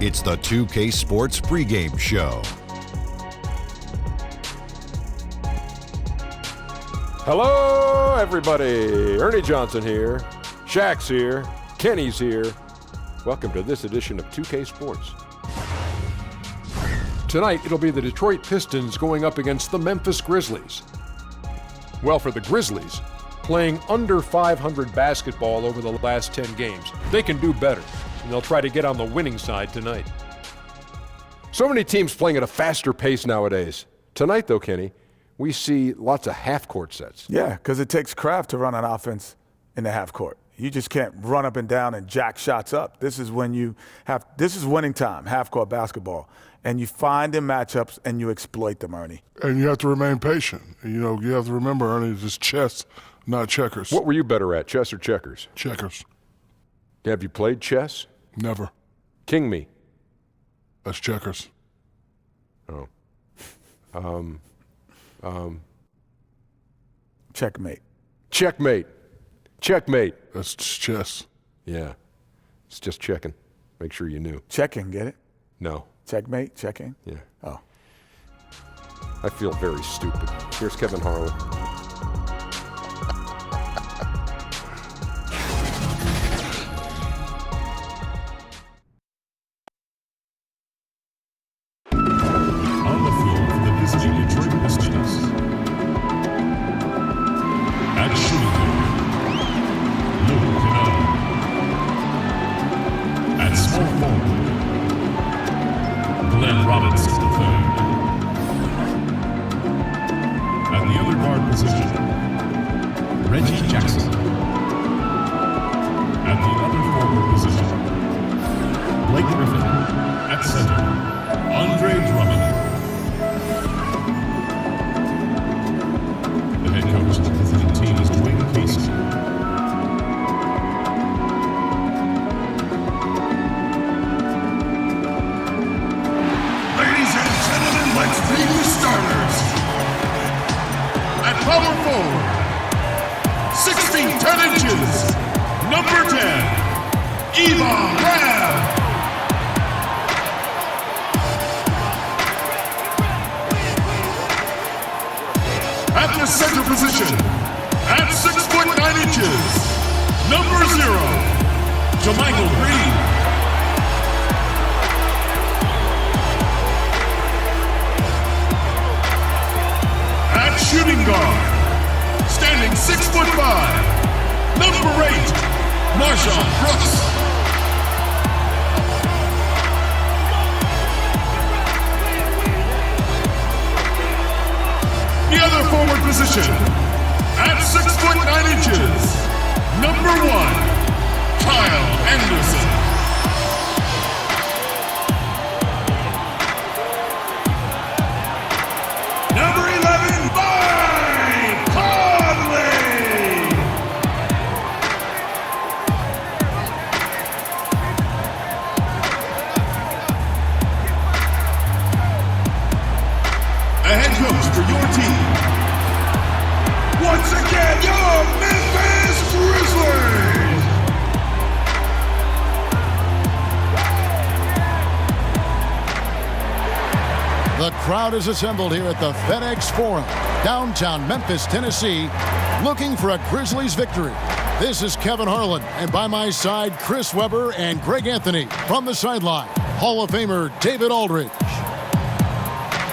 It's the 2K Sports pregame show. Hello, everybody. Ernie Johnson here. Shaq's here. Kenny's here. Welcome to this edition of 2K Sports. Tonight, it'll be the Detroit Pistons going up against the Memphis Grizzlies. Well, for the Grizzlies, playing under 500 basketball over the last 10 games, they can do better, and they'll try to get on the winning side tonight. So many teams playing at a faster pace nowadays. Tonight, though, Kenny, we see lots of half-court sets. Yeah, because it takes craft to run an offense in the half court. You just can't run up and down and jack shots up. This is winning time, half-court basketball. And you find the matchups and you exploit them, Ernie. And you have to remain patient. You have to remember, Ernie, it's chess, not checkers. What were you better at, chess or checkers? Checkers. Have you played chess? Never. King me. That's checkers. Oh. Checkmate. Checkmate. Checkmate. That's chess. Yeah. It's just checking. Make sure you knew. Checking, get it? No. Checkmate, checking? Yeah. Oh. I feel very stupid. Here's Kevin Harlan. On the floor for the visiting Detroit Pistons. At shooting guard, Luke Canal. At small forward, Glenn Robinson III. At the other guard position, Reggie Jackson. At the other forward position, Blake Griffin. At center, Andre Drummond. The head coach of the visiting team is Dwayne Casey. Ladies and gentlemen, let's meet the starters. At power forward, 6 feet 10 inches, number 10, Ivan Ram. At the center position, at 6 foot 9 inches, number 0, Jermichael Green. At shooting guard, standing 6 foot 5, number 8, Marshawn Brooks. The other forward position, at 6 foot 9 inches, number 1, Kyle Anderson. Number 11, Mike Conley. A head coach for your team. Once again, your Memphis Grizzlies. The crowd is assembled here at the FedEx Forum, downtown Memphis, Tennessee, looking for a Grizzlies victory. This is Kevin Harlan, and by my side, Chris Webber and Greg Anthony. From the sideline, Hall of Famer David Aldridge.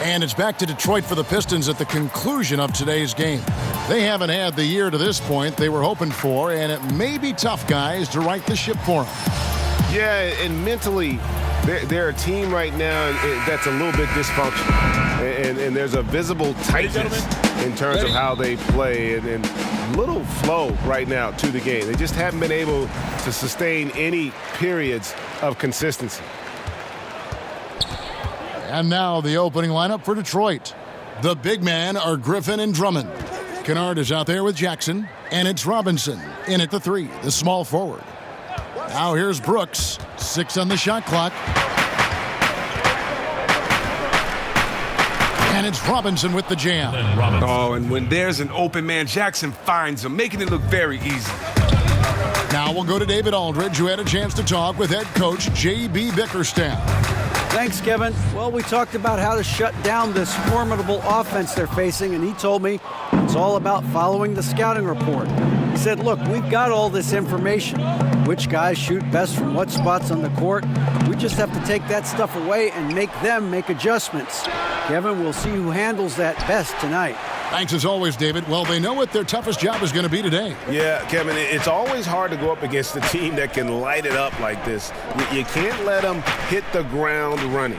And it's back to Detroit for the Pistons at the conclusion of today's game. They haven't had the year to this point they were hoping for, and it may be tough, guys, to right the ship for them. Yeah, and mentally, they're a team right now that's a little bit dysfunctional. And there's a visible tightness in terms of how they play and little flow right now to the game. They just haven't been able to sustain any periods of consistency. And now the opening lineup for Detroit. The big men are Griffin and Drummond. Kennard is out there with Jackson, and it's Robinson in at the 3, the small forward. Now here's Brooks, 6 on the shot clock. And it's Robinson with the jam. Oh, and when there's an open man, Jackson finds him, making it look very easy. Now we'll go to David Aldridge, who had a chance to talk with head coach J.B. Bickerstaff. Thanks, Kevin. Well, we talked about how to shut down this formidable offense they're facing, and he told me it's all about following the scouting report. He said, look, we've got all this information. Which guys shoot best from what spots on the court. We just have to take that stuff away and make them make adjustments. Kevin, we'll see who handles that best tonight. Thanks as always, David. Well, they know what their toughest job is going to be today. Yeah, Kevin, it's always hard to go up against a team that can light it up like this. You can't let them hit the ground running.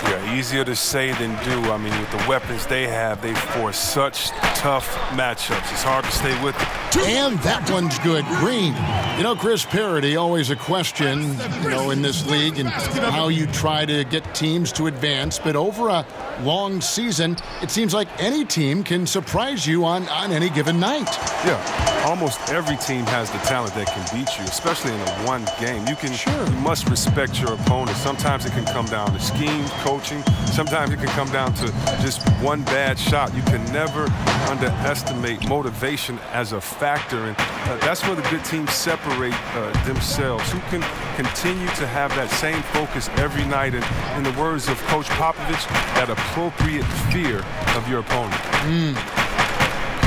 Yeah, easier to say than do. I mean, with the weapons they have, they force such tough matchups. It's hard to stay with them. And that one's good. Green. You know, Chris, parity, always a question, in this league and how you try to get teams to advance. But over a long season, it seems like any team can surprise you on any given night. Yeah, almost every team has the talent that can beat you, especially in a one game. You must respect your opponent. Sometimes it can come down to scheme, coaching. Sometimes it can come down to just one bad shot. You can never underestimate motivation as a factor, and that's where the good teams separate themselves. Who can continue to have that same focus every night, and in the words of Coach Popovich, that appropriate fear of your opponent.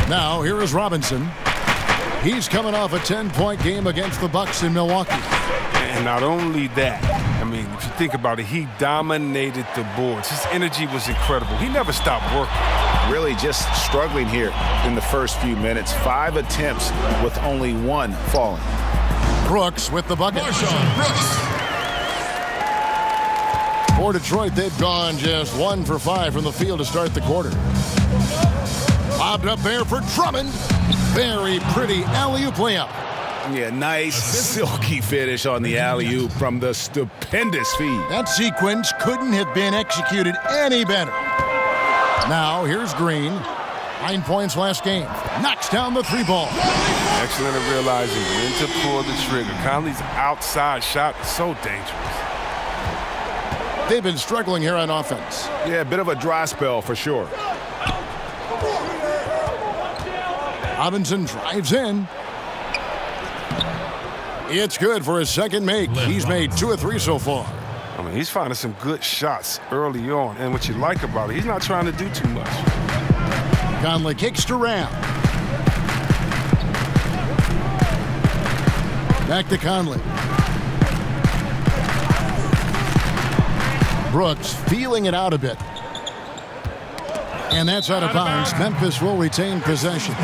Now, here is Robinson. He's coming off a 10-point game against the Bucks in Milwaukee. And not only that, I mean, if you think about it, he dominated the boards. His energy was incredible. He never stopped working. Really just struggling here in the first few minutes. 5 attempts with only 1 falling. Brooks with the bucket. For Detroit, they've gone just 1 for 5 from the field to start the quarter. Lobbed up there for Drummond. Very pretty alley-oop layup. Yeah, nice silky finish on the alley-oop from the stupendous feed. That sequence couldn't have been executed any better. Now, here's Green. 9 points last game. Knocks down the 3-ball. Excellent at realizing when to pull the trigger. Conley's outside shot is so dangerous. They've been struggling here on offense. Yeah, a bit of a dry spell for sure. Robinson drives in. It's good for his second make. He's made 2 of 3 so far. I mean, he's finding some good shots early on. And what you like about it, he's not trying to do too much. Conley kicks to Ram. Back to Conley. Brooks feeling it out a bit. And that's out of bounds. Memphis will retain possession.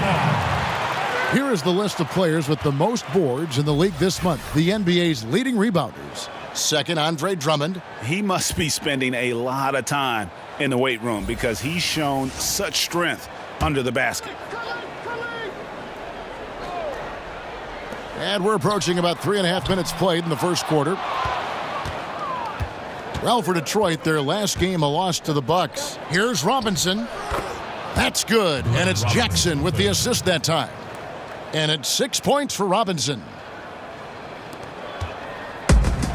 Here is the list of players with the most boards in the league this month. The NBA's leading rebounders. Second, Andre Drummond. He must be spending a lot of time in the weight room because he's shown such strength under the basket. And we're approaching about 3.5 minutes played in the first quarter. Well, for Detroit, their last game a loss to the Bucks. Here's Robinson. That's good. And it's Jackson with the assist that time. And it's 6 points for Robinson.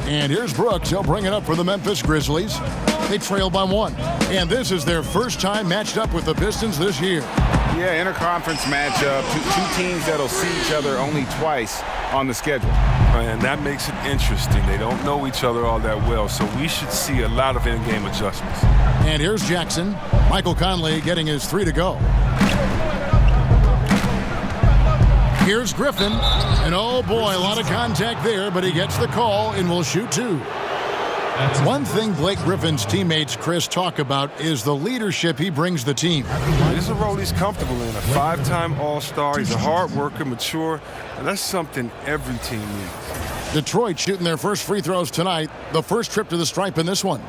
And here's Brooks. He'll bring it up for the Memphis Grizzlies. They trail by 1. And this is their first time matched up with the Pistons this year. Yeah, interconference matchup. Two teams that'll see each other only twice on the schedule. And that makes it interesting. They don't know each other all that well, so we should see a lot of in-game adjustments. And here's Jackson. Michael Conley getting his 3 to go. Here's Griffin. And oh boy, a lot of contact there, but he gets the call and will shoot 2. One thing Blake Griffin's teammates, Chris, talk about is the leadership he brings the team. This is a role he's comfortable in. A 5-time All-Star. He's a hard worker, mature, and that's something every team needs. Detroit shooting their first free throws tonight. The first trip to the stripe in this one.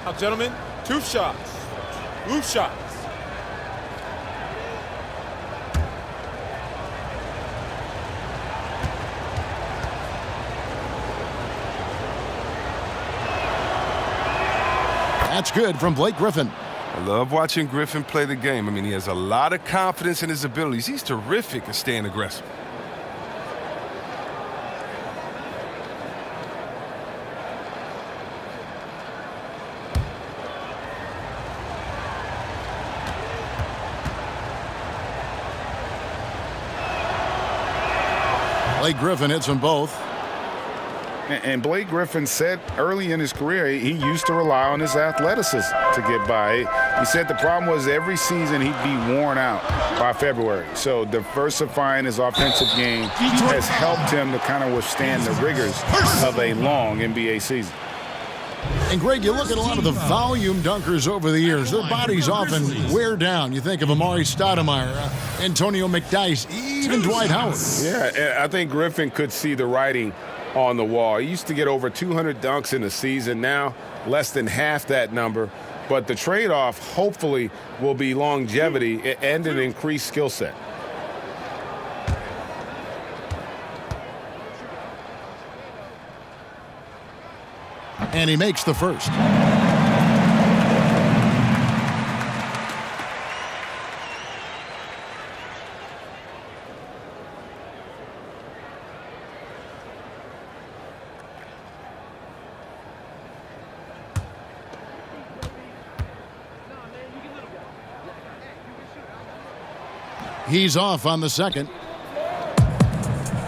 Now, gentlemen, 2 shots. 2 shots. That's good from Blake Griffin. I love watching Griffin play the game. I mean, he has a lot of confidence in his abilities. He's terrific at staying aggressive. Blake Griffin hits them both. And Blake Griffin said early in his career he used to rely on his athleticism to get by. He said the problem was every season he'd be worn out by February. So diversifying his offensive game has helped him to kind of withstand the rigors of a long NBA season. And, Greg, you look at a lot of the volume dunkers over the years. Their bodies often wear down. You think of Amari Stoudemire, Antonio McDyess, even Dwight Howard. Yeah, and I think Griffin could see the writing on the wall. He used to get over 200 dunks in a season. Now, less than half that number. But the trade-off, hopefully, will be longevity and an increased skill set. And he makes the first. He's off on the second.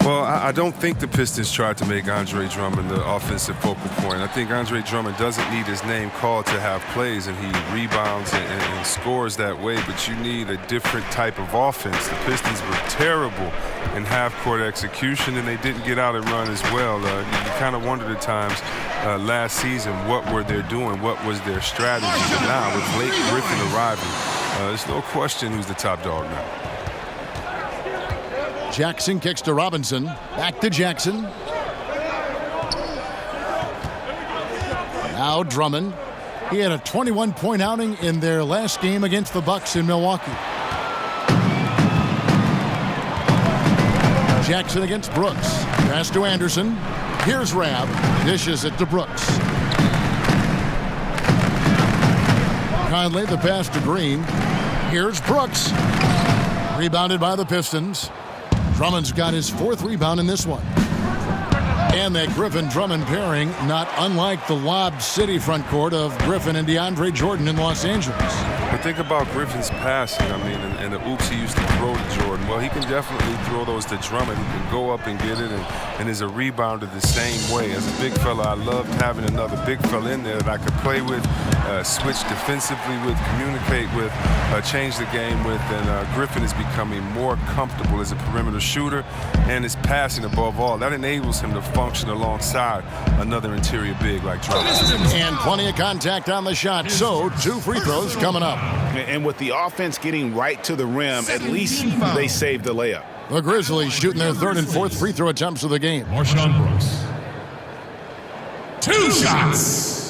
Well, I don't think the Pistons tried to make Andre Drummond the offensive focal point. I think Andre Drummond doesn't need his name called to have plays, and he rebounds and scores that way, but you need a different type of offense. The Pistons were terrible in half-court execution, and they didn't get out and run as well. You kind of wondered at times last season what were they doing, what was their strategy. But now, with Blake Griffin arriving, there's no question who's the top dog now. Jackson kicks to Robinson. Back to Jackson. Now Drummond. He had a 21-point outing in their last game against the Bucks in Milwaukee. Jackson against Brooks. Pass to Anderson. Here's Rab. Dishes it to Brooks. Conley, the pass to Green. Here's Brooks. Rebounded by the Pistons. Drummond's got his fourth rebound in this one. And that Griffin-Drummond pairing, not unlike the Lob City front court of Griffin and DeAndre Jordan in Los Angeles. But think about Griffin's passing, and the oops he used to throw to Jordan. Well, he can definitely throw those to Drummond. He can go up and get it, and is a rebounder the same way. As a big fella, I loved having another big fella in there that I could play with, switch defensively with, communicate with, change the game with, and Griffin is becoming more comfortable as a perimeter shooter, and his passing above all. That enables him to function alongside another interior big like Drummond. And plenty of contact on the shot, so 2 free throws coming up. And with the offense getting right to the rim, at least they saved the layup. The Grizzlies shooting their 3rd and 4th free throw attempts of the game. Marshawn Brooks. 2 shots.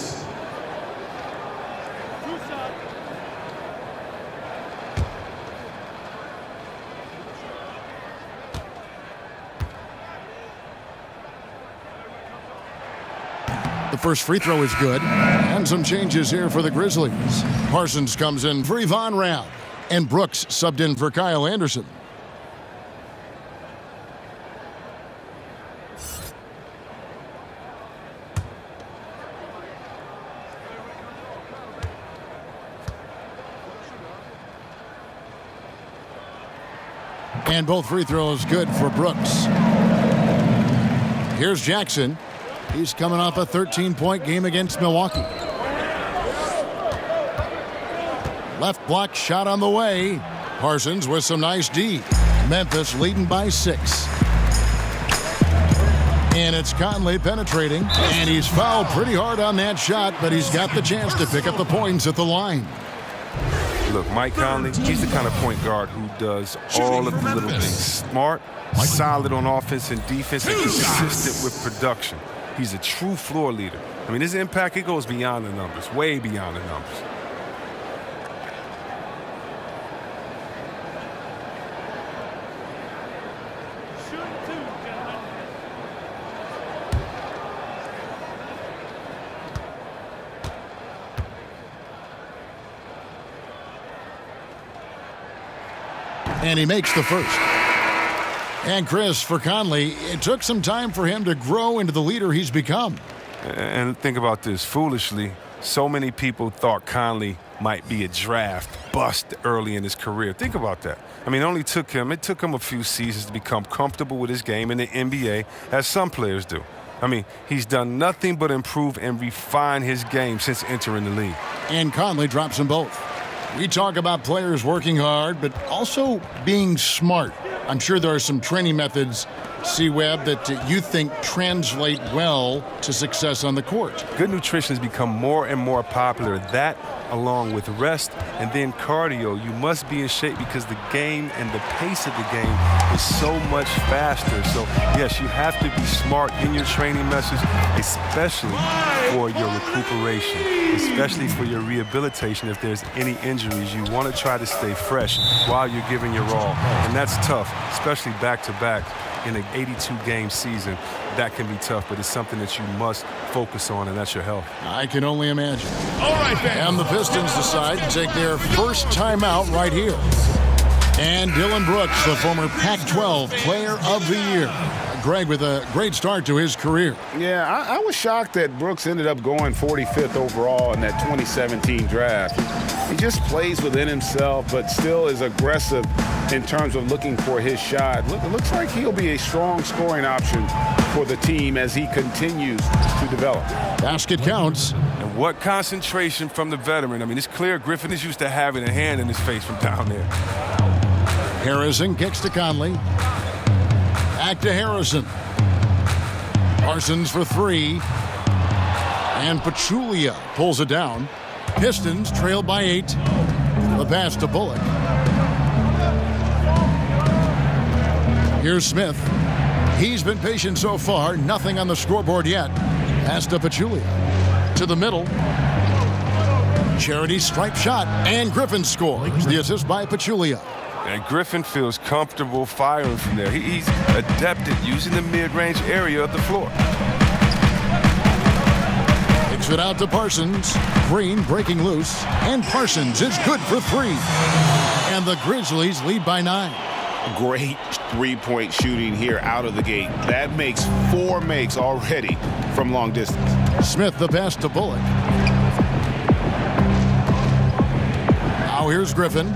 The first free throw is good. And some changes here for the Grizzlies. Parsons comes in for Yvonne Rab. And Brooks subbed in for Kyle Anderson. And both free throws good for Brooks. Here's Jackson. He's coming off a 13-point game against Milwaukee. Left block shot on the way. Parsons with some nice D. Memphis leading by 6. And it's Conley penetrating. And he's fouled pretty hard on that shot, but he's got the chance to pick up the points at the line. Look, Mike Conley, he's the kind of point guard who does all of the little things. Smart, solid on offense and defense, and consistent with production. He's a true floor leader. I mean, his impact, it goes beyond the numbers, way beyond the numbers. And he makes the first. And Chris, for Conley, it took some time for him to grow into the leader he's become. And think about this. Foolishly, so many people thought Conley might be a draft bust early in his career. Think about that. I mean, it took him a few seasons to become comfortable with his game in the NBA, as some players do. I mean, he's done nothing but improve and refine his game since entering the league. And Conley drops them both. We talk about players working hard, but also being smart. I'm sure there are some training methods, C-Web, that you think translate well to success on the court. Good nutrition has become more and more popular. That, along with rest and then cardio, you must be in shape because the game and the pace of the game is so much faster. So, yes, you have to be smart in your training methods, especially for your recuperation, especially for your rehabilitation. If there's any injuries, you want to try to stay fresh while you're giving your all. And that's tough, especially back-to-back. In an 82-game season, that can be tough, but it's something that you must focus on, and that's your health. I can only imagine. All right, then. And the Pistons decide to take their first timeout right here. And Dylan Brooks, the former Pac-12 Player of the Year. Greg with a great start to his career. Yeah, I was shocked that Brooks ended up going 45th overall in that 2017 draft. He just plays within himself, but still is aggressive in terms of looking for his shot. It looks like he'll be a strong scoring option for the team as he continues to develop. Basket counts. And what concentration from the veteran. I mean, it's clear Griffin is used to having a hand in his face from down there. Harrison kicks to Conley. Back to Harrison. Parsons for three. And Pachulia pulls it down. Pistons trailed by 8. The pass to Bullock. Here's Smith. He's been patient so far. Nothing on the scoreboard yet. Pass to Pachulia. To the middle. Charity stripe shot. And Griffin scores. The assist by Pachulia. And Griffin feels comfortable firing from there. He's adept at using the mid-range area of the floor. Kicks it out to Parsons. Green breaking loose. And Parsons is good for 3. And the Grizzlies lead by 9. Great three-point shooting here out of the gate. That makes 4 makes already from long distance. Smith the pass to Bullock. Now here's Griffin.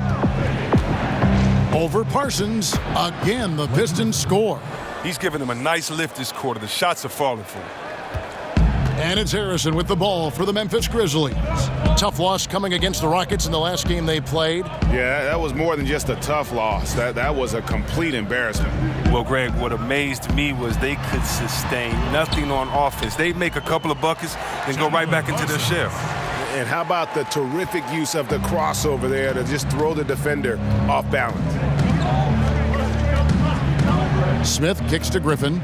Over Parsons. Again, the Pistons score. He's giving him a nice lift this quarter. The shots are falling for him. And it's Harrison with the ball for the Memphis Grizzlies. Tough loss coming against the Rockets in the last game they played. Yeah, that was more than just a tough loss. That was a complete embarrassment. Well, Greg, what amazed me was they could sustain nothing on offense. They'd make a couple of buckets and go right back into their shell. And how about the terrific use of the crossover there to just throw the defender off balance? Smith kicks to Griffin.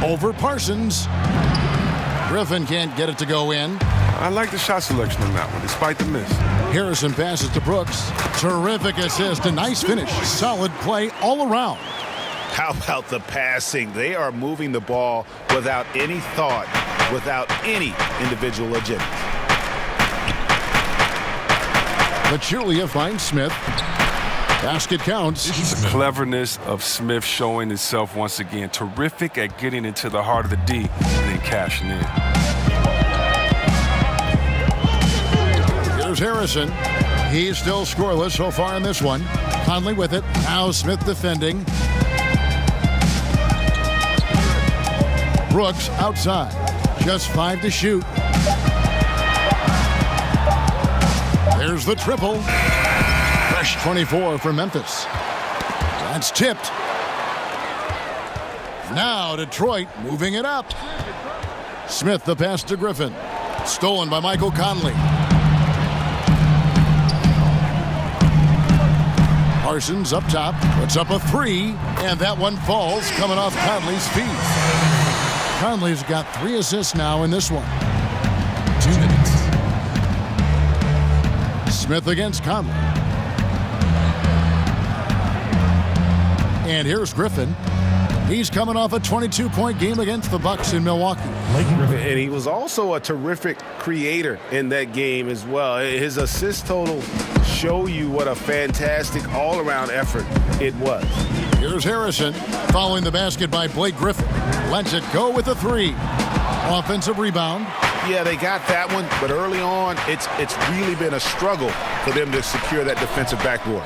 Over Parsons. Griffin can't get it to go in. I like the shot selection on that one, despite the miss. Harrison passes to Brooks. Terrific assist, a nice finish. Solid play all around. How about the passing? They are moving the ball without any thought, without any individual agenda. Pachulia finds Smith. Basket counts. The cleverness of Smith showing itself once again. Terrific at getting into the heart of the D and then cashing in. Here's Harrison. He's still scoreless so far in this one. Conley with it. Now Smith defending. Brooks outside. Just 5 to shoot. There's the triple. Fresh 24 for Memphis. That's tipped. Now Detroit moving it up. Smith the pass to Griffin. Stolen by Michael Conley. Parsons up top. Puts up a 3. And that one falls coming off Conley's feet. Conley's got 3 assists now in this one. 2 minutes. Smith against Conley. And here's Griffin. He's coming off a 22-point game against the Bucks in Milwaukee. And he was also a terrific creator in that game as well. His assist total show you what a fantastic all-around effort it was. Here's Harrison following the basket by Blake Griffin. Lets it go with a 3. Offensive rebound. Yeah, they got that one, but early on, it's really been a struggle for them to secure that defensive backboard.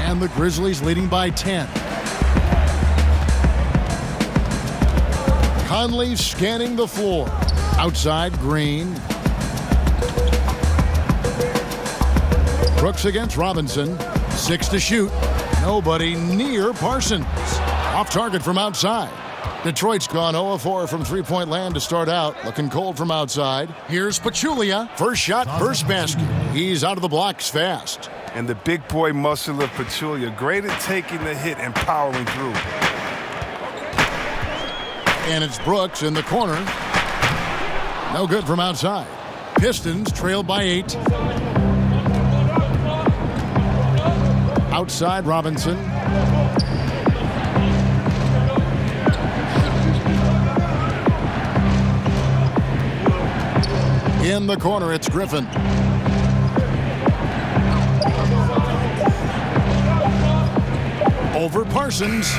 And the Grizzlies leading by 10. Conley scanning the floor. Outside, Green. Brooks against Robinson. 6 to shoot. Nobody near Parsons. Off target from outside. Detroit's gone 0-4 from three-point land to start out. Looking cold from outside. Here's Pachulia. First shot, first basket. He's out of the blocks fast. And the big boy muscle of Pachulia, great at taking the hit and powering through. And it's Brooks in the corner. No good from outside. Pistons trail by 8. Outside, Robinson. In the corner, it's Griffin. Over Parsons.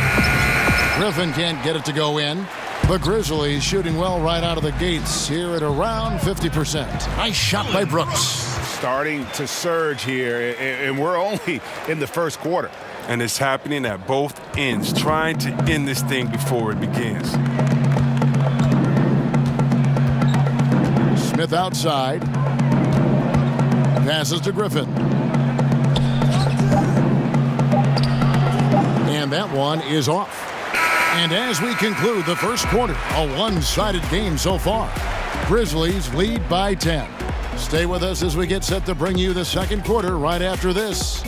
Griffin can't get it to go in. The Grizzlies shooting well right out of the gates here at around 50%. Nice shot by Brooks. Starting to surge here, and we're only in the first quarter. And it's happening at both ends, trying to end this thing before it begins. Smith outside. Passes to Griffin. And that one is off. And as we conclude the first quarter, a one-sided game so far. Grizzlies lead by 10. Stay with us as we get set to bring you the second quarter right after this.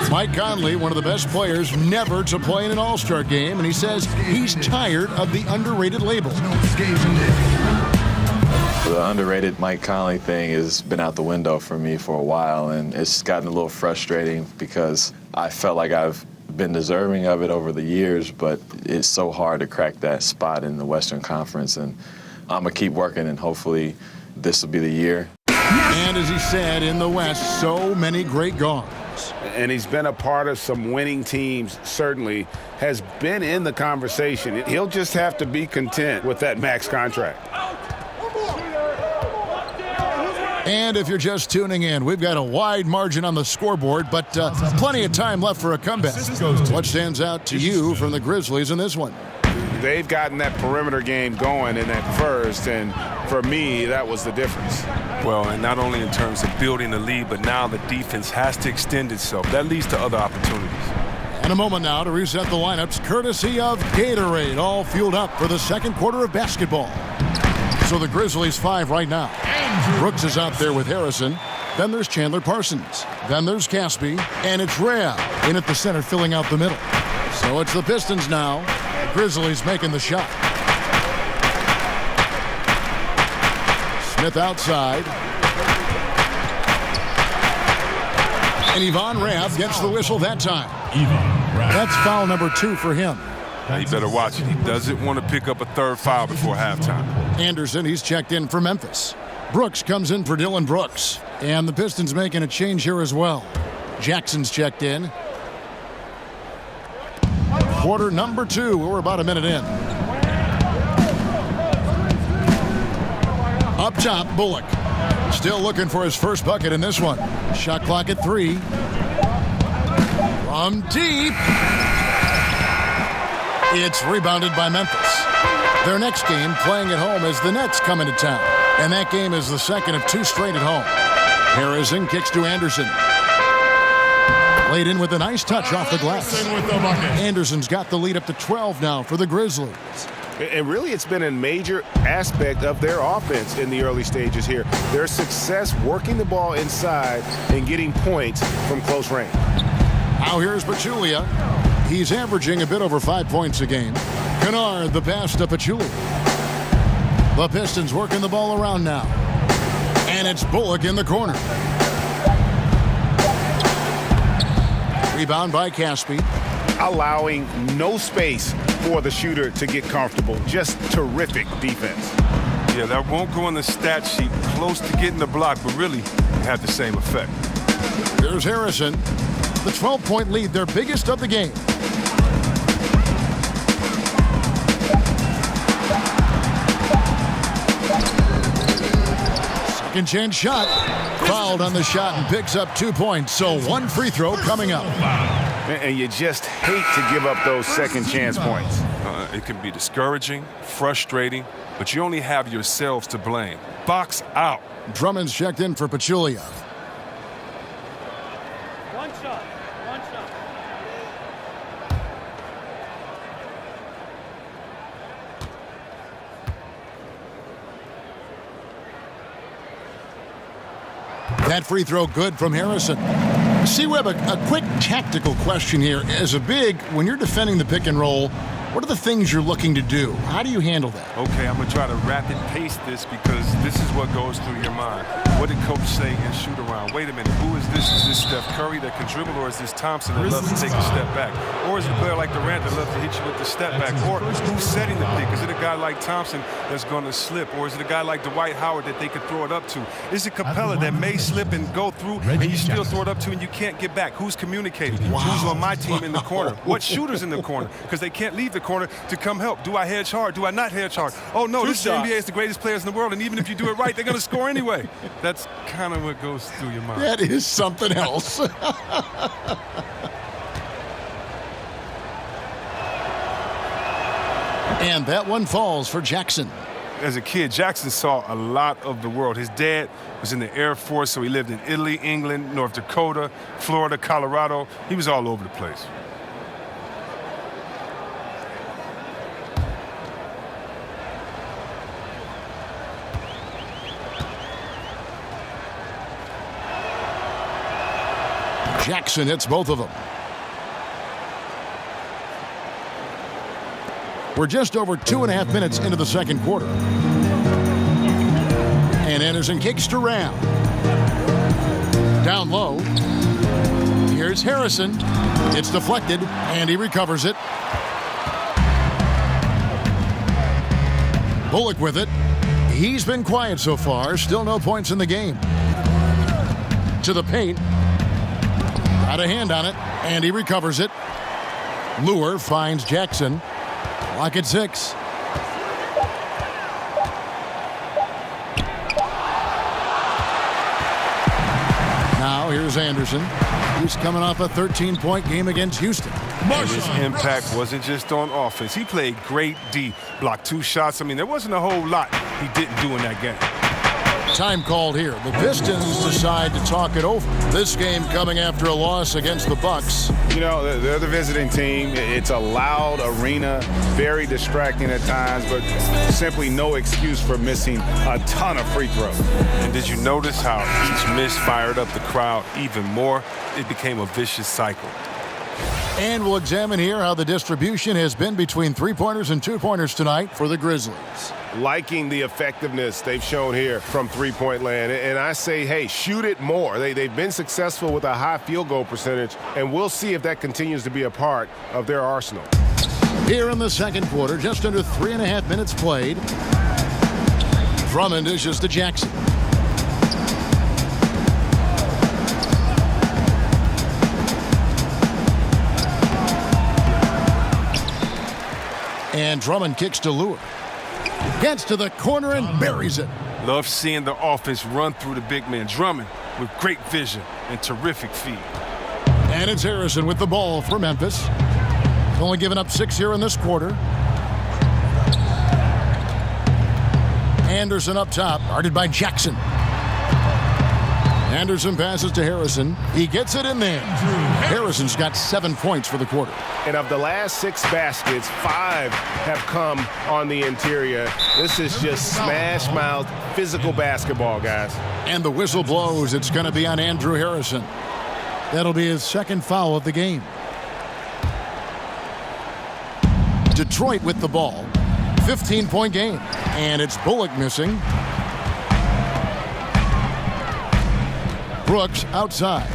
Mike Conley, one of the best players never to play in an All-Star game, and he says he's tired of the underrated label. The underrated Mike Conley thing has been out the window for me for a while, and it's gotten a little frustrating because I felt like I've been deserving of it over the years, but it's so hard to crack that spot in the Western Conference, and I'm going to keep working, and hopefully this will be the year. And as he said, in the West, so many great guards. And he's been a part of some winning teams, certainly has been in the conversation. He'll just have to be content with that max contract. And if you're just tuning in, we've got a wide margin on the scoreboard, but plenty of time left for a comeback. What stands out to you from the Grizzlies in this one? They've gotten that perimeter game going in that first, and for me, that was the difference. Well, and not only in terms of building the lead, but now the defense has to extend itself. That leads to other opportunities. And a moment now to reset the lineups, courtesy of Gatorade, all fueled up for the second quarter of basketball. So the Grizzlies 5 right now. Brooks is out there with Harrison. Then there's Chandler Parsons. Then there's Caspi. And it's Rhea in at the center, filling out the middle. So it's the Pistons now. Grizzlies making the shot. Smith outside. And Ivan Rabb gets the whistle that time. That's foul number 2 for him. Now you better watch it. He doesn't want to pick up a third foul before halftime. Anderson, he's checked in for Memphis. Brooks comes in for Dylan Brooks. And the Pistons making a change here as well. Jackson's checked in. Quarter number 2. We're about a minute in. Up top, Bullock. Still looking for his first bucket in this one. Shot clock at 3. From deep. It's rebounded by Memphis. Their next game playing at home as the Nets come into town. And that game is the second of 2 straight at home. Harrison kicks to Anderson. Laid in with a nice touch off the glass. Anderson's got the lead up to 12 now for the Grizzlies. And really, it's been a major aspect of their offense in the early stages here. Their success working the ball inside and getting points from close range. Now here's Pachulia. He's averaging a bit over 5 points a game. Kennard, the pass to Pachulia. The Pistons working the ball around now. And it's Bullock in the corner. Rebound by Caspi. Allowing no space for the shooter to get comfortable. Just terrific defense. Yeah, that won't go on the stat sheet. Close to getting the block, but really had the same effect. Here's Harrison. The 12-point lead, their biggest of the game. Second chance shot. Fouled on the shot and picks up 2 points. So one free throw coming up. And you just hate to give up those second chance points. It can be discouraging, frustrating, but you only have yourselves to blame. Box out. Drummond's checked in for Pachulia. One shot. That free throw good from Harrison. See, Webb, a quick tactical question here. As a big, when you're defending the pick and roll, what are the things you're looking to do? How do you handle that? Okay, I'm going to try to rapid pace this because this is what goes through your mind. What did coach say in shoot around? Wait a minute, who is this? Is this Steph Curry that can dribble, or is this Thompson that loves to take a step back? Or is it a player like Durant that loves to hit you with the step back? Or who's setting the pick? Is it a guy like Thompson that's going to slip? Or is it a guy like Dwight Howard that they could throw it up to? Is it Capella that may slip and go through and you still throw it up to and you can't get back? Who's communicating? Who's on my team in the corner? What shooter's in the corner? Because they can't leave the corner to come help. Do I hedge hard? Do I not hedge hard? Oh, no, this NBA is the greatest players in the world, and even if you do it right, they're going to score anyway. That's kind of what goes through your mind. That is something else. And that one falls for Jackson. As a kid, Jackson saw a lot of the world. His dad was in the Air Force, so he lived in Italy, England, North Dakota, Florida, Colorado. He was all over the place. Jackson hits both of them. We're just over 2.5 minutes into the second quarter. And Anderson kicks to Ram. Down low. Here's Harrison. It's deflected, and he recovers it. Bullock with it. He's been quiet so far. Still no points in the game. To the paint. Got a hand on it, and he recovers it. Lure finds Jackson. Lock at 6. Now here's Anderson. He's coming off a 13-point game against Houston. And his impact wasn't just on offense. He played great D. Blocked 2 shots. I mean, there wasn't a whole lot he didn't do in that game. Time called here. The Pistons decide to talk it over. This game coming after a loss against the Bucks. You know, they're the visiting team. It's a loud arena, very distracting at times, but simply no excuse for missing a ton of free throws. And did you notice how each miss fired up the crowd even more? It became a vicious cycle. And we'll examine here how the distribution has been between 3-pointers and 2-pointers tonight for the Grizzlies. Liking the effectiveness they've shown here from three-point land. And I say, hey, shoot it more. They've been successful with a high field goal percentage, and we'll see if that continues to be a part of their arsenal. Here in the second quarter, just under 3.5 minutes played. Drummond dishes to Jackson. And Drummond kicks to Lure. Gets to the corner and buries it. Love seeing the offense run through the big man. Drummond with great vision and terrific feed. And it's Harrison with the ball for Memphis. Only given up 6 here in this quarter. Anderson up top, guarded by Jackson. Anderson passes to Harrison. He gets it in there. Harrison's got 7 points for the quarter. And of the last 6 baskets, 5 have come on the interior. This is just smash-mouth physical basketball, guys. And the whistle blows. It's going to be on Andrew Harrison. That'll be his second foul of the game. Detroit with the ball. 15-point game. And it's Bullock missing. Brooks outside.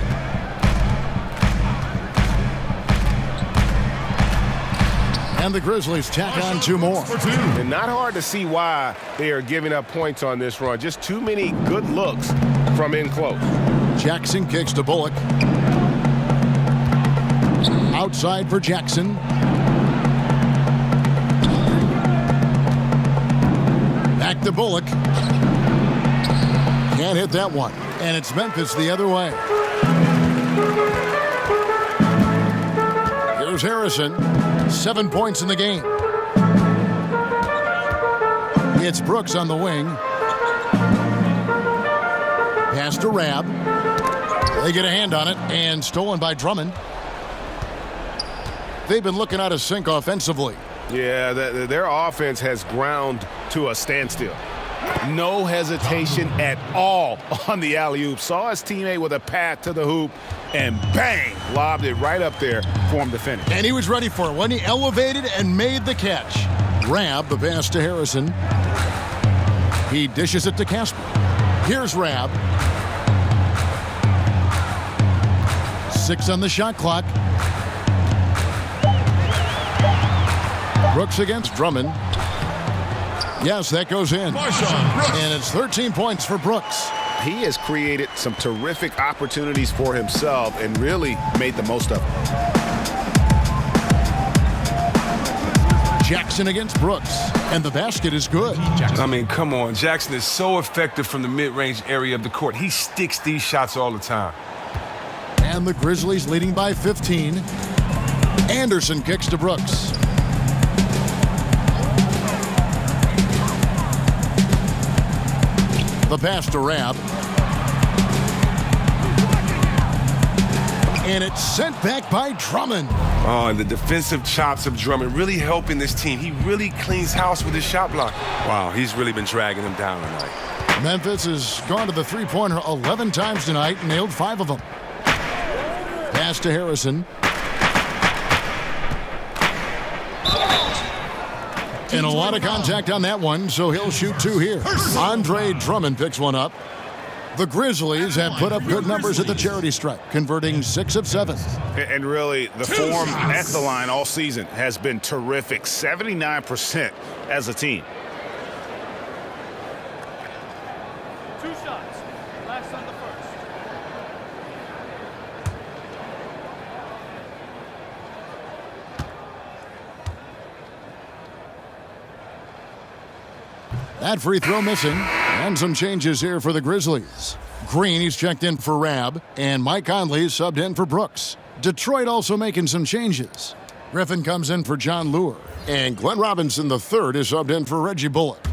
And the Grizzlies tack on 2 more. And not hard to see why they are giving up points on this run. Just too many good looks from in close. Jackson kicks to Bullock. Outside for Jackson. Back to Bullock. Can't hit that one. And it's Memphis the other way. Here's Harrison. 7 points in the game. It's Brooks on the wing. Pass to Rab. They get a hand on it and stolen by Drummond. They've been looking out of sync offensively. Yeah, their offense has ground to a standstill. No hesitation at all on the alley-oop. Saw his teammate with a path to the hoop, and bang, lobbed it right up there for him to finish. And he was ready for it when he elevated and made the catch. Rab, the pass to Harrison. He dishes it to Casper. Here's Rab. 6 on the shot clock. Brooks against Drummond. Yes, that goes in. And it's 13 points for Brooks. He has created some terrific opportunities for himself and really made the most of it. Jackson against Brooks. And the basket is good. I mean, come on. Jackson is so effective from the mid-range area of the court. He sticks these shots all the time. And the Grizzlies leading by 15. Anderson kicks to Brooks. The pass to Rab. And it's sent back by Drummond. Oh, and the defensive chops of Drummond really helping this team. He really cleans house with his shot block. Wow, he's really been dragging them down tonight. Memphis has gone to the three-pointer 11 times tonight and nailed 5 of them. Pass to Harrison. And a lot of contact on that one, so he'll shoot 2 here. Andre Drummond picks one up. The Grizzlies have put up good numbers at the charity stripe, converting 6 of 7. And really, the form at the line all season has been terrific. 79% as a team. 2 shots. Last on the first. That free throw missing. And some changes here for the Grizzlies. Green, he's checked in for Rab. And Mike Conley subbed in for Brooks. Detroit also making some changes. Griffin comes in for John Lure. And Glenn Robinson III is subbed in for Reggie Bullock.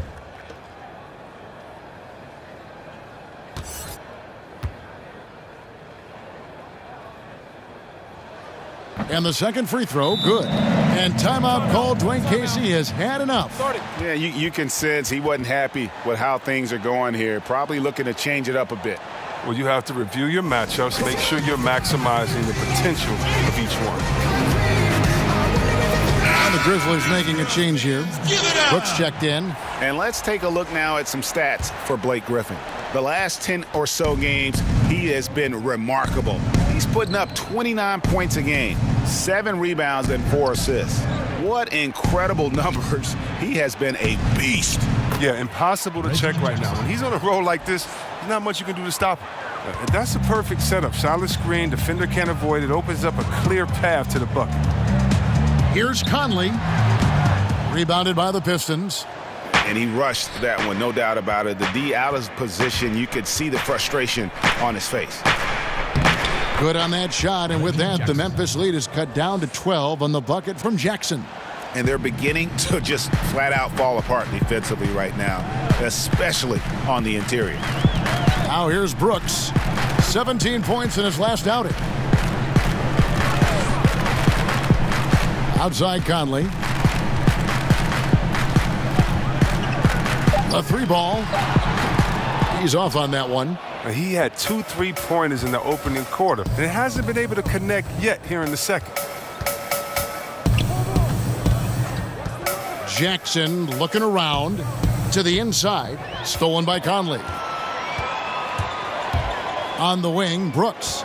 And the second free throw, good. And timeout called. Dwayne Casey has had enough. Yeah, you can sense he wasn't happy with how things are going here. Probably looking to change it up a bit. Well, you have to review your matchups, make sure you're maximizing the potential of each one. And the Grizzlies making a change here. Brooks checked in. And let's take a look now at some stats for Blake Griffin. The last 10 or so games, he has been remarkable. He's putting up 29 points a game, 7 rebounds, and 4 assists. What incredible numbers. He has been a beast. Yeah, impossible to check right now. When he's on a roll like this, there's not much you can do to stop him. That's a perfect setup. Solid screen, defender can't avoid it. Opens up a clear path to the bucket. Here's Conley. Rebounded by the Pistons. And he rushed that one, no doubt about it. The D out of position, you could see the frustration on his face. Good on that shot, and with that, the Memphis lead is cut down to 12 on the bucket from Jackson. And they're beginning to just flat out fall apart defensively right now, especially on the interior. Now here's Brooks. 17 points in his last outing. Outside Conley. A 3-ball. He's off on that one. He had 2 3-pointers in the opening quarter, and it hasn't been able to connect yet here in the second. Jackson looking around to the inside. Stolen by Conley. On the wing, Brooks.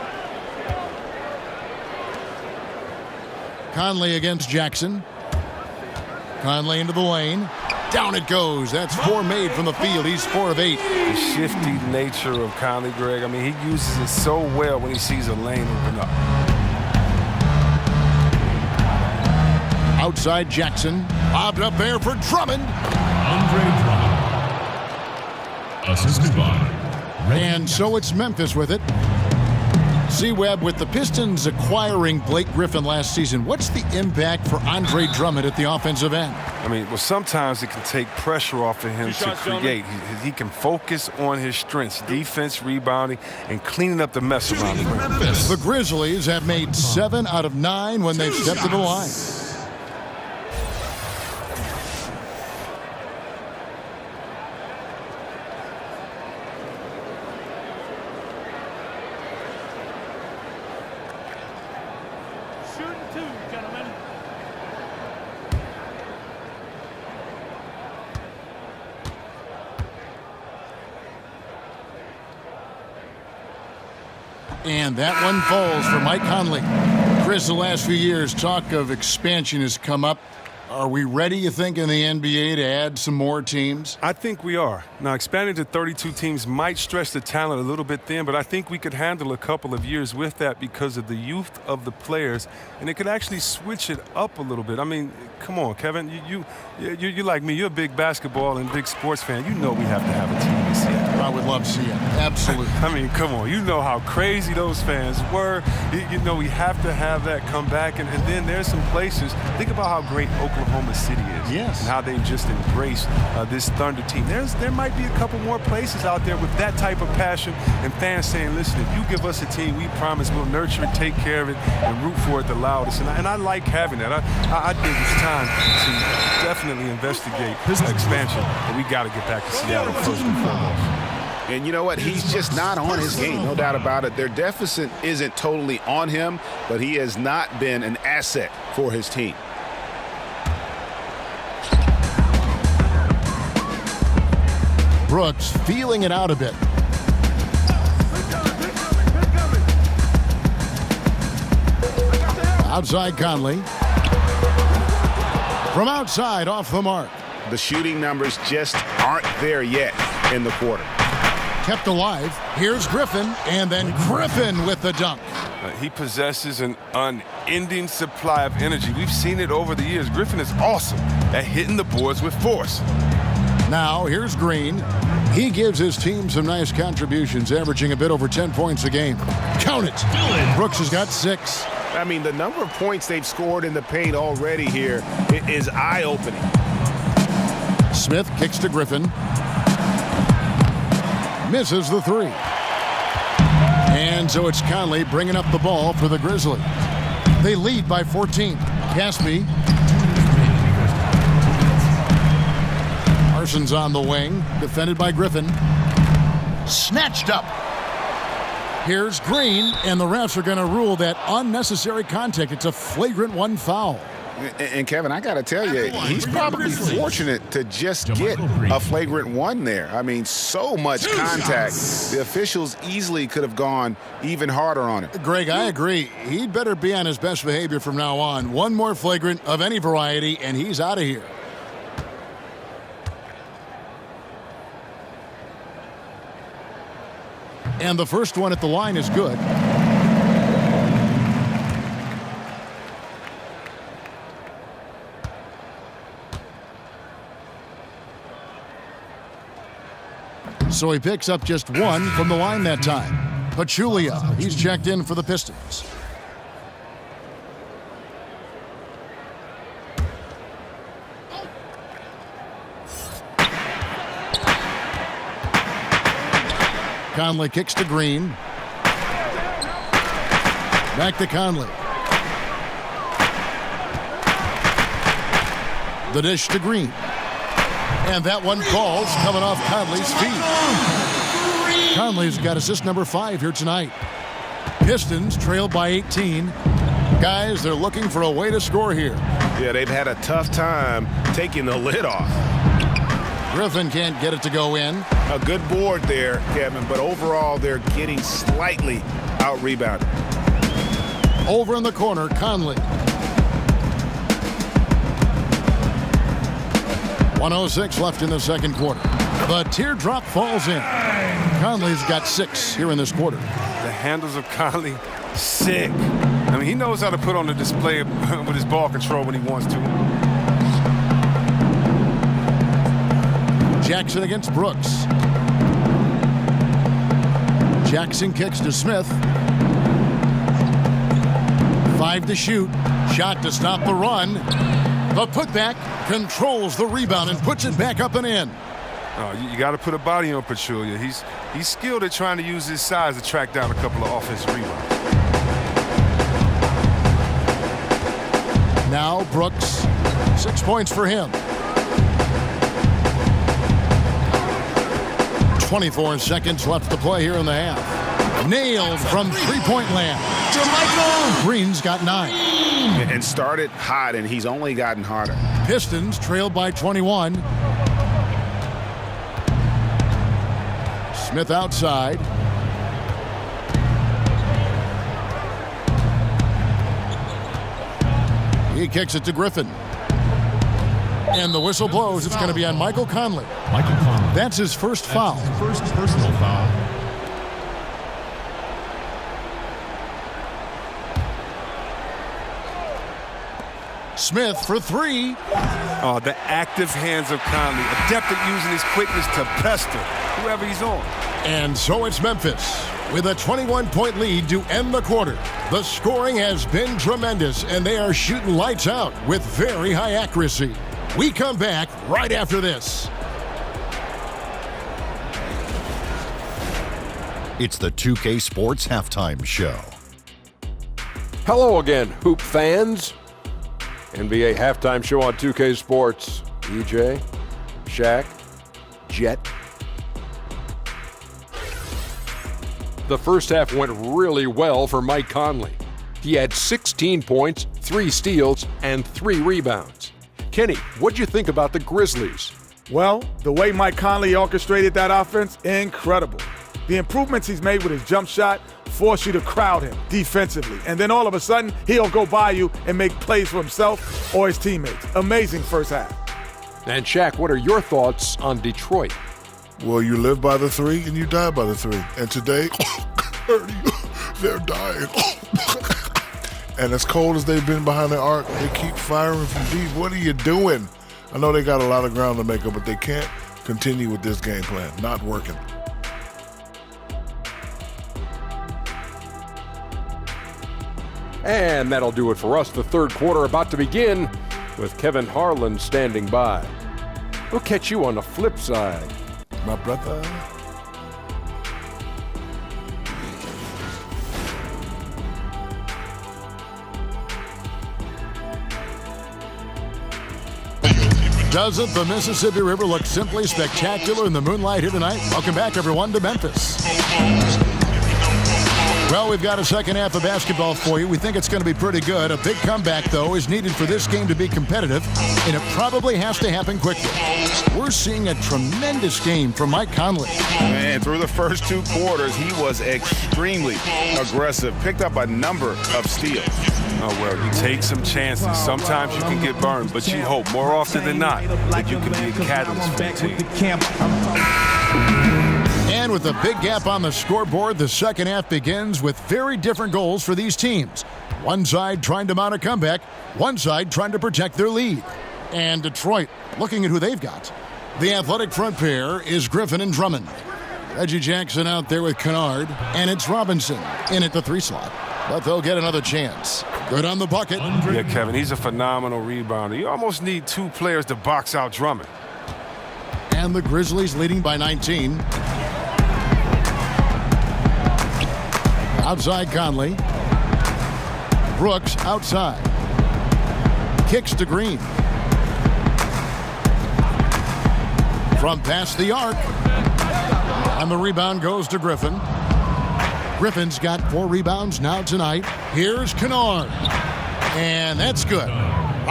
Conley against Jackson. Conley into the lane. Down it goes. That's 4 made from the field. He's 4 of 8. The shifty nature of Conley, Greg. I mean, he uses it so well when he sees a lane open up. Outside Jackson. Bobbed up there for Drummond. Andre Drummond. Assisted by. And so it's Memphis with it. C-Webb, with the Pistons acquiring Blake Griffin last season, what's the impact for Andre Drummond at the offensive end? I mean, well, sometimes it can take pressure off of him to create. He can focus on his strengths, defense, rebounding, and cleaning up the mess around the rim. The Grizzlies have made 7 out of 9 when they've stepped to the line. And that one falls for Mike Conley. Chris, the last few years, talk of expansion has come up. Are we ready, you think, in the NBA to add some more teams? I think we are. Now, expanding to 32 teams might stretch the talent a little bit thin, but I think we could handle a couple of years with that because of the youth of the players, and it could actually switch it up a little bit. I mean, come on, Kevin. You're like me. You're a big basketball and big sports fan. You know we have to have a team in Seattle. I would love to see it. Absolutely. I mean, come on. You know how crazy those fans were. You know we have to have that come back. And then there's some places. Think about how great Oklahoma City is. Yes. And how they've just embraced this Thunder team. There might be a couple more places out there with that type of passion and fans saying, listen, if you give us a team, we promise we'll nurture it, take care of it, and root for it the loudest. And I like having that. I think it's time to definitely investigate expansion. But we got to get back to Seattle first and foremost. And you know what? He's just not on his game, no doubt about it. Their deficit isn't totally on him, but he has not been an asset for his team. Brooks feeling it out a bit. Outside Conley. From outside, off the mark. The shooting numbers just aren't there yet in the quarter. Kept alive. Here's Griffin, and then Griffin with the dunk. He possesses an unending supply of energy. We've seen it over the years. Griffin is awesome at hitting the boards with force. Now, here's Green. He gives his team some nice contributions, averaging a bit over 10 points a game. Count it. Brooks has got 6. I mean, the number of points they've scored in the paint already here is eye-opening. Smith kicks to Griffin. Misses the 3. And so it's Conley bringing up the ball for the Grizzlies. They lead by 14. Caspi. Parsons on the wing, defended by Griffin. Snatched up. Here's Green, and the refs are going to rule that unnecessary contact. It's a flagrant 1 foul. And Kevin, I got to tell you, he's probably fortunate to just get a flagrant 1 there. I mean, so much contact. The officials easily could have gone even harder on it. Greg, I agree. He'd better be on his best behavior from now on. One more flagrant of any variety, and he's out of here. And the first one at the line is good. So he picks up just 1 from the line that time. Pachulia, he's checked in for the Pistons. Conley kicks to Green. Back to Conley. The dish to Green. And that one falls, coming off Conley's feet. Conley's got assist number 5 here tonight. Pistons trail by 18. Guys, they're looking for a way to score here. Yeah, they've had a tough time taking the lid off. Griffin can't get it to go in. A good board there, Kevin, but overall they're getting slightly out-rebounded. Over in the corner, Conley. 1:06 left in the second quarter. The teardrop falls in. Conley's got 6 here in this quarter. The handles of Conley, sick. I mean, he knows how to put on the display with his ball control when he wants to. Jackson against Brooks. Jackson kicks to Smith. 5 to shoot. Shot to stop the run. The putback controls the rebound and puts it back up and in. You got to put a body on Pachulia. He's skilled at trying to use his size to track down a couple of offensive rebounds. Now Brooks, 6 points for him. 24 seconds left to play here in the half. Nailed from three-point land. JaMychal Green's got 9. And started hot, and he's only gotten hotter. Pistons trailed by 21. Smith outside. He kicks it to Griffin. And the whistle blows. It's going to be on Michael Conley. Michael Conley. That's his first foul. First personal foul. Smith for 3. Oh, the active hands of Conley, adept at using his quickness to pester whoever he's on. And so it's Memphis with a 21-point lead to end the quarter. The scoring has been tremendous, and they are shooting lights out with very high accuracy. We come back right after this. It's the 2K Sports Halftime Show. Hello again, Hoop fans. NBA Halftime Show on 2K Sports. EJ, Shaq, Jet. The first half went really well for Mike Conley. He had 16 points, 3 steals, and 3 rebounds. Kenny, what'd you think about the Grizzlies? Well, the way Mike Conley orchestrated that offense, incredible. The improvements he's made with his jump shot force you to crowd him defensively. And then all of a sudden, he'll go by you and make plays for himself or his teammates. Amazing first half. And Shaq, what are your thoughts on Detroit? Well, you live by the 3 and you die by the 3. And today, they're dying. And as cold as they've been behind the arc, they keep firing from deep. What are you doing? I know they got a lot of ground to make up, but they can't continue with this game plan. Not working. And that'll do it for us. The third quarter about to begin with Kevin Harlan standing by. We'll catch you on the flip side. My brother. Doesn't the Mississippi River look simply spectacular in the moonlight here tonight? Welcome back, everyone, to Memphis. Well, we've got a second half of basketball for you. We think it's going to be pretty good. A big comeback, though, is needed for this game to be competitive, and it probably has to happen quickly. We're seeing a tremendous game from Mike Conley. And through the first 2 quarters, he was extremely aggressive, picked up a number of steals. Oh, well, you take some chances. Sometimes you can get burned, but you hope more often than not that you can be a catalyst for the team. And with a big gap on the scoreboard, the second half begins with very different goals for these teams. One side trying to mount a comeback, one side trying to protect their lead. And Detroit, looking at who they've got. The athletic front pair is Griffin and Drummond. Reggie Jackson out there with Kennard, and it's Robinson in at the 3 slot. But they'll get another chance. Good on the bucket. Yeah, Kevin, he's a phenomenal rebounder. You almost need 2 players to box out Drummond. And the Grizzlies leading by 19. Outside Conley. Brooks outside. Kicks to Green. From past the arc. And the rebound goes to Griffin. Griffin's got 4 rebounds now tonight. Here's Kennard. And that's good.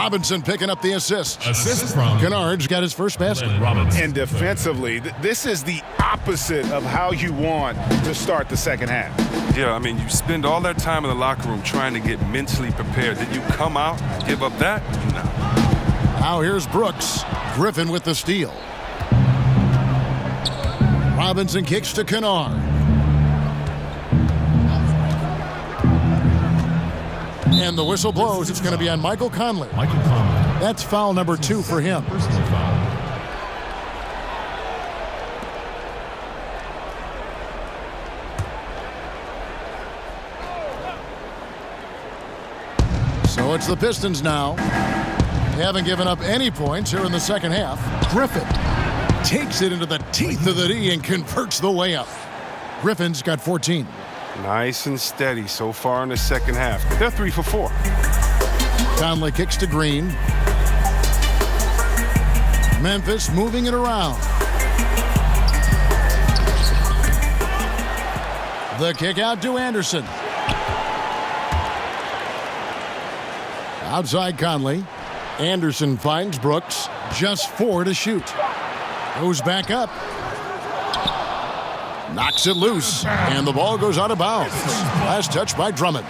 Robinson picking up the assist. Assist from Kennard's got his first basket. Robinson. And defensively, this is the opposite of how you want to start the second half. Yeah, I mean, you spend all that time in the locker room trying to get mentally prepared. Then you come out, give up that? No. Now here's Brooks. Griffin with the steal. Robinson kicks to Kennard. And the whistle blows. It's going to be on Michael Conley. Michael Conley. That's foul number 2 for him. Personal foul. So it's the Pistons now. They haven't given up any points here in the second half. Griffin takes it into the teeth of the D and converts the layup. Griffin's got 14. Nice and steady so far in the second half. They're 3 for 4. Conley kicks to Green. Memphis moving it around. The kick out to Anderson. Outside Conley. Anderson finds Brooks. Just 4 to shoot. Goes back up. Knocks it loose. And the ball goes out of bounds. Last touch by Drummond.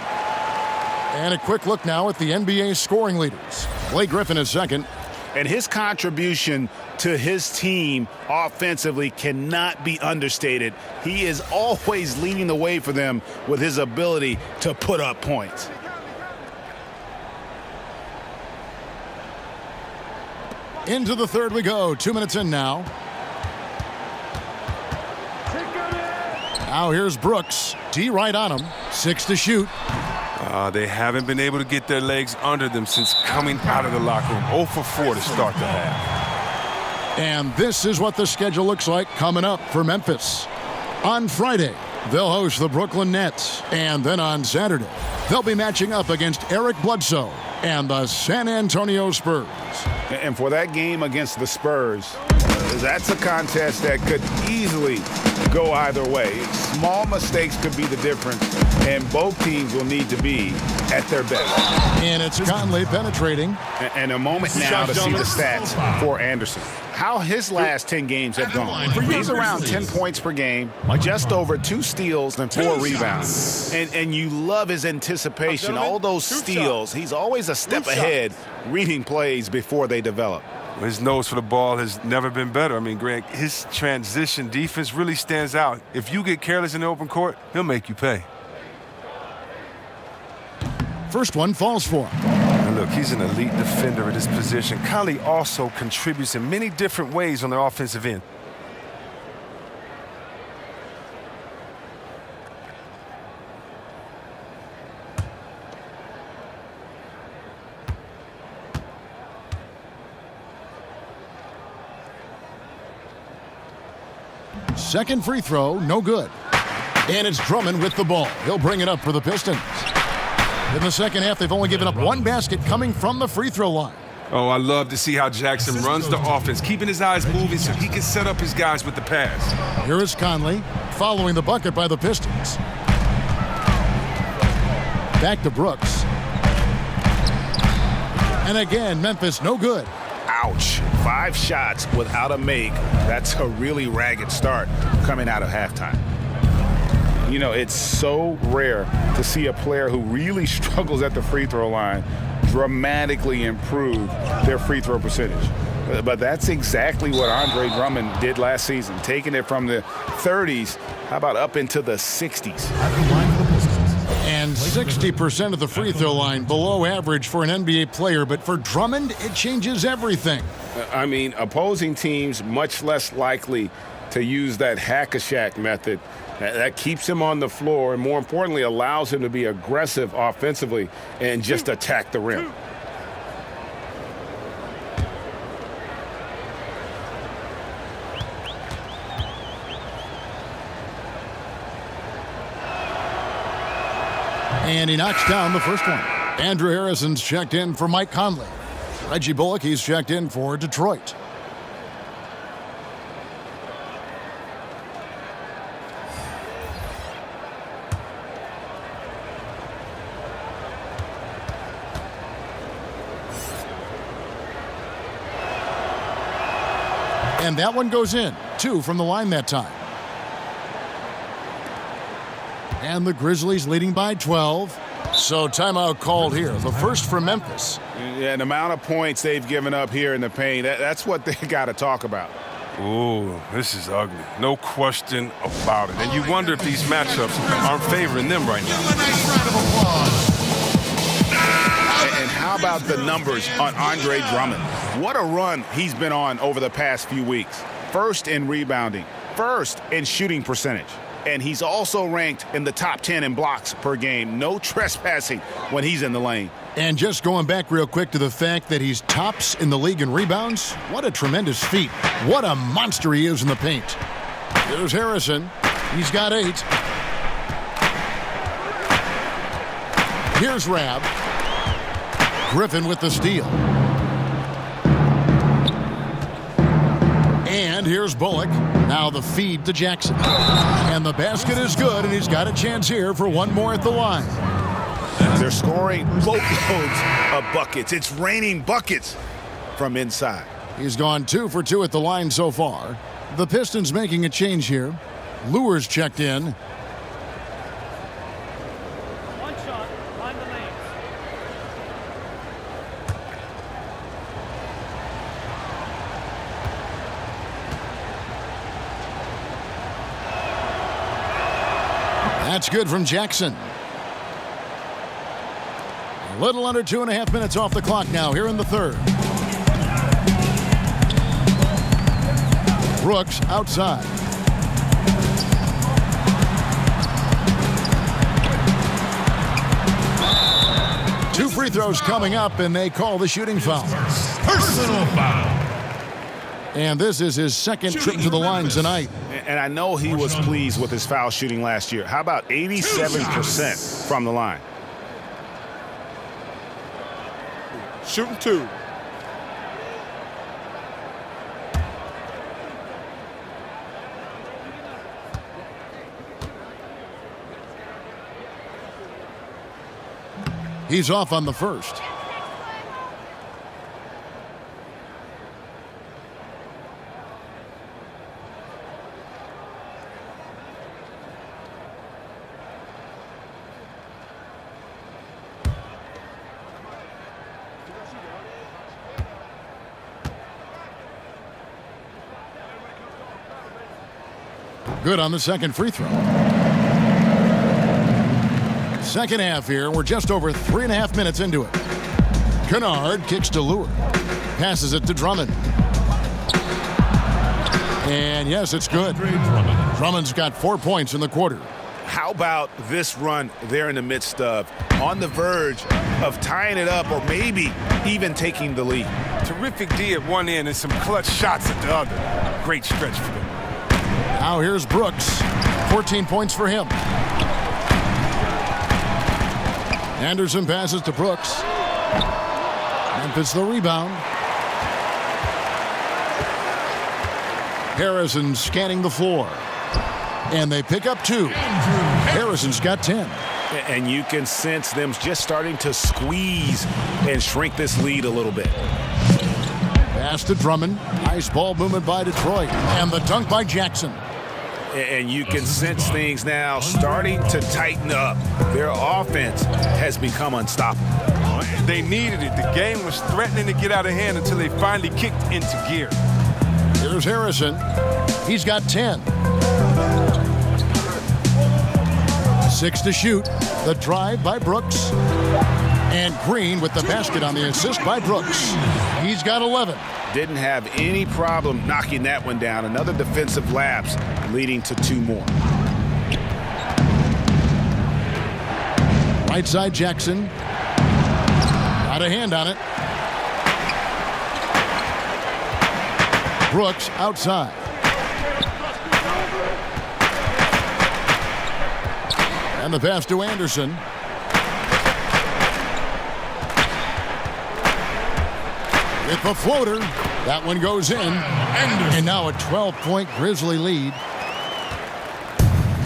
And a quick look now at the NBA scoring leaders. Blake Griffin is second. And his contribution to his team offensively cannot be understated. He is always leading the way for them with his ability to put up points. Into the third we go. 2 minutes in now. Now here's Brooks. D right on him. 6 to shoot. They haven't been able to get their legs under them since coming out of the locker room. 0 for 4 to start the half. And this is what the schedule looks like coming up for Memphis. On Friday, they'll host the Brooklyn Nets. And then on Saturday, they'll be matching up against Eric Bledsoe and the San Antonio Spurs. And for that game against the Spurs, that's a contest that could easily go either way. Small mistakes could be the difference, and both teams will need to be at their best. And it's Conley penetrating. And a moment now to see the stats for Anderson. How his last 10 games have gone. He's around 10 points per game, just over 2 steals and 4 rebounds. And you love his anticipation. All those steals, he's always a step ahead, reading plays before they develop. His nose for the ball has never been better. I mean, Greg, his transition defense really stands out. If you get careless in the open court, he'll make you pay. First one falls for him. And look, he's an elite defender at his position. Conley also contributes in many different ways on the offensive end. Second free throw, no good. And it's Drummond with the ball. He'll bring it up for the Pistons. In the second half, they've only given up 1 basket coming from the free throw line. Oh, I love to see how Jackson runs the offense, keeping his eyes moving so he can set up his guys with the pass. Here is Conley, following the bucket by the Pistons. Back to Brooks. And again, Memphis no good. Ouch. 5 shots without a make. That's a really ragged start coming out of halftime. You know, it's so rare to see a player who really struggles at the free throw line dramatically improve their free throw percentage. But that's exactly what Andre Drummond did last season, taking it from the 30s, how about up into the 60s. And 60% of the free throw line, below average for an NBA player. But for Drummond, it changes everything. I mean, opposing teams much less likely to use that hack-a-shack method. That keeps him on the floor and, more importantly, allows him to be aggressive offensively and just attack the rim. And he knocks down the first one. Andrew Harrison's checked in for Mike Conley. Reggie Bullock, he's checked in for Detroit. And that one goes in. 2 from the line that time. And the Grizzlies leading by 12. So timeout called here. The first for Memphis. Yeah, the amount of points they've given up here in the paint, that's what they got to talk about. Ooh, this is ugly. No question about it. And you wonder if these matchups aren't favoring them right now. And how about the numbers on Andre Drummond? What a run he's been on over the past few weeks. First in rebounding, first in shooting percentage. And he's also ranked in the top 10 in blocks per game. No trespassing when he's in the lane. And just going back real quick to the fact that he's tops in the league in rebounds, what a tremendous feat. What a monster he is in the paint. Here's Harrison. He's got 8. Here's Rab. Griffin with the steal. And here's Bullock. Now the feed to Jackson. And the basket is good, and he's got a chance here for one more at the line. They're scoring boatloads of buckets. It's raining buckets from inside. He's gone 2 for 2 at the line so far. The Pistons making a change here. Lure's checked in. One shot, find the lanes. That's good from Jackson. A little under 2.5 minutes off the clock now here in the third. Brooks outside. Two free throws coming up, and they call the shooting foul. Personal foul. And this is his second trip to the line tonight. And I know he was pleased with his foul shooting last year. How about 87% from the line? Shooting 2. He's off on the first. Good on the second free throw. Second half here. We're just over 3.5 minutes into it. Kennard kicks to Lure. Passes it to Drummond. And yes, it's good. Drummond's got 4 points in the quarter. How about this run they're in the midst of? On the verge of tying it up or maybe even taking the lead. Terrific D at one end and some clutch shots at the other. Great stretch for them. Now here's Brooks. 14 points for him. Anderson passes to Brooks. Memphis the rebound. Harrison scanning the floor. And they pick up 2. Harrison's got 10. And you can sense them just starting to squeeze and shrink this lead a little bit. Pass to Drummond. Nice ball movement by Detroit. And the dunk by Jackson. And you can sense things now starting to tighten up. Their offense has become unstoppable. They needed it. The game was threatening to get out of hand until they finally kicked into gear. Here's Harrison. He's got 10. 6 to shoot. The drive by Brooks. And Green with the basket on the assist by Brooks. He's got 11. Didn't have any problem knocking that one down. Another defensive lapse leading to 2 more. Right side Jackson. Got a hand on it. Brooks outside. And the pass to Anderson. With the floater. That one goes in. And now a 12-point Grizzly lead.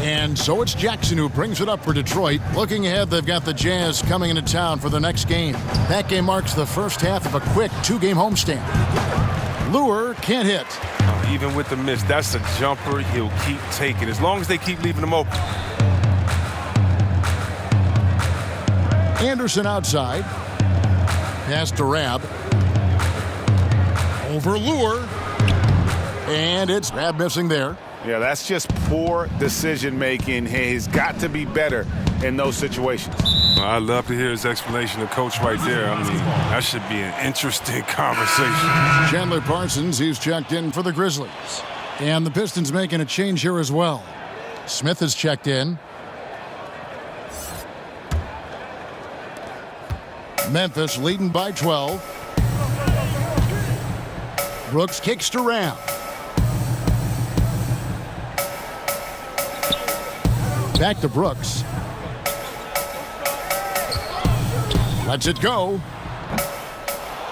And so it's Jackson who brings it up for Detroit. Looking ahead, they've got the Jazz coming into town for the next game. That game marks the first half of a quick 2-game homestand. Lure can't hit. Even with the miss, that's a jumper he'll keep taking as long as they keep leaving him open. Anderson outside. Pass to Rab. Over Lure. And it's Rab missing there. Yeah, that's just poor decision-making. He's got to be better in those situations. Well, I'd love to hear his explanation to Coach right there. I mean, that should be an interesting conversation. Chandler Parsons, he's checked in for the Grizzlies. And the Pistons making a change here as well. Smith is checked in. Memphis leading by 12. Brooks kicks to Ram. Back to Brooks. Lets it go.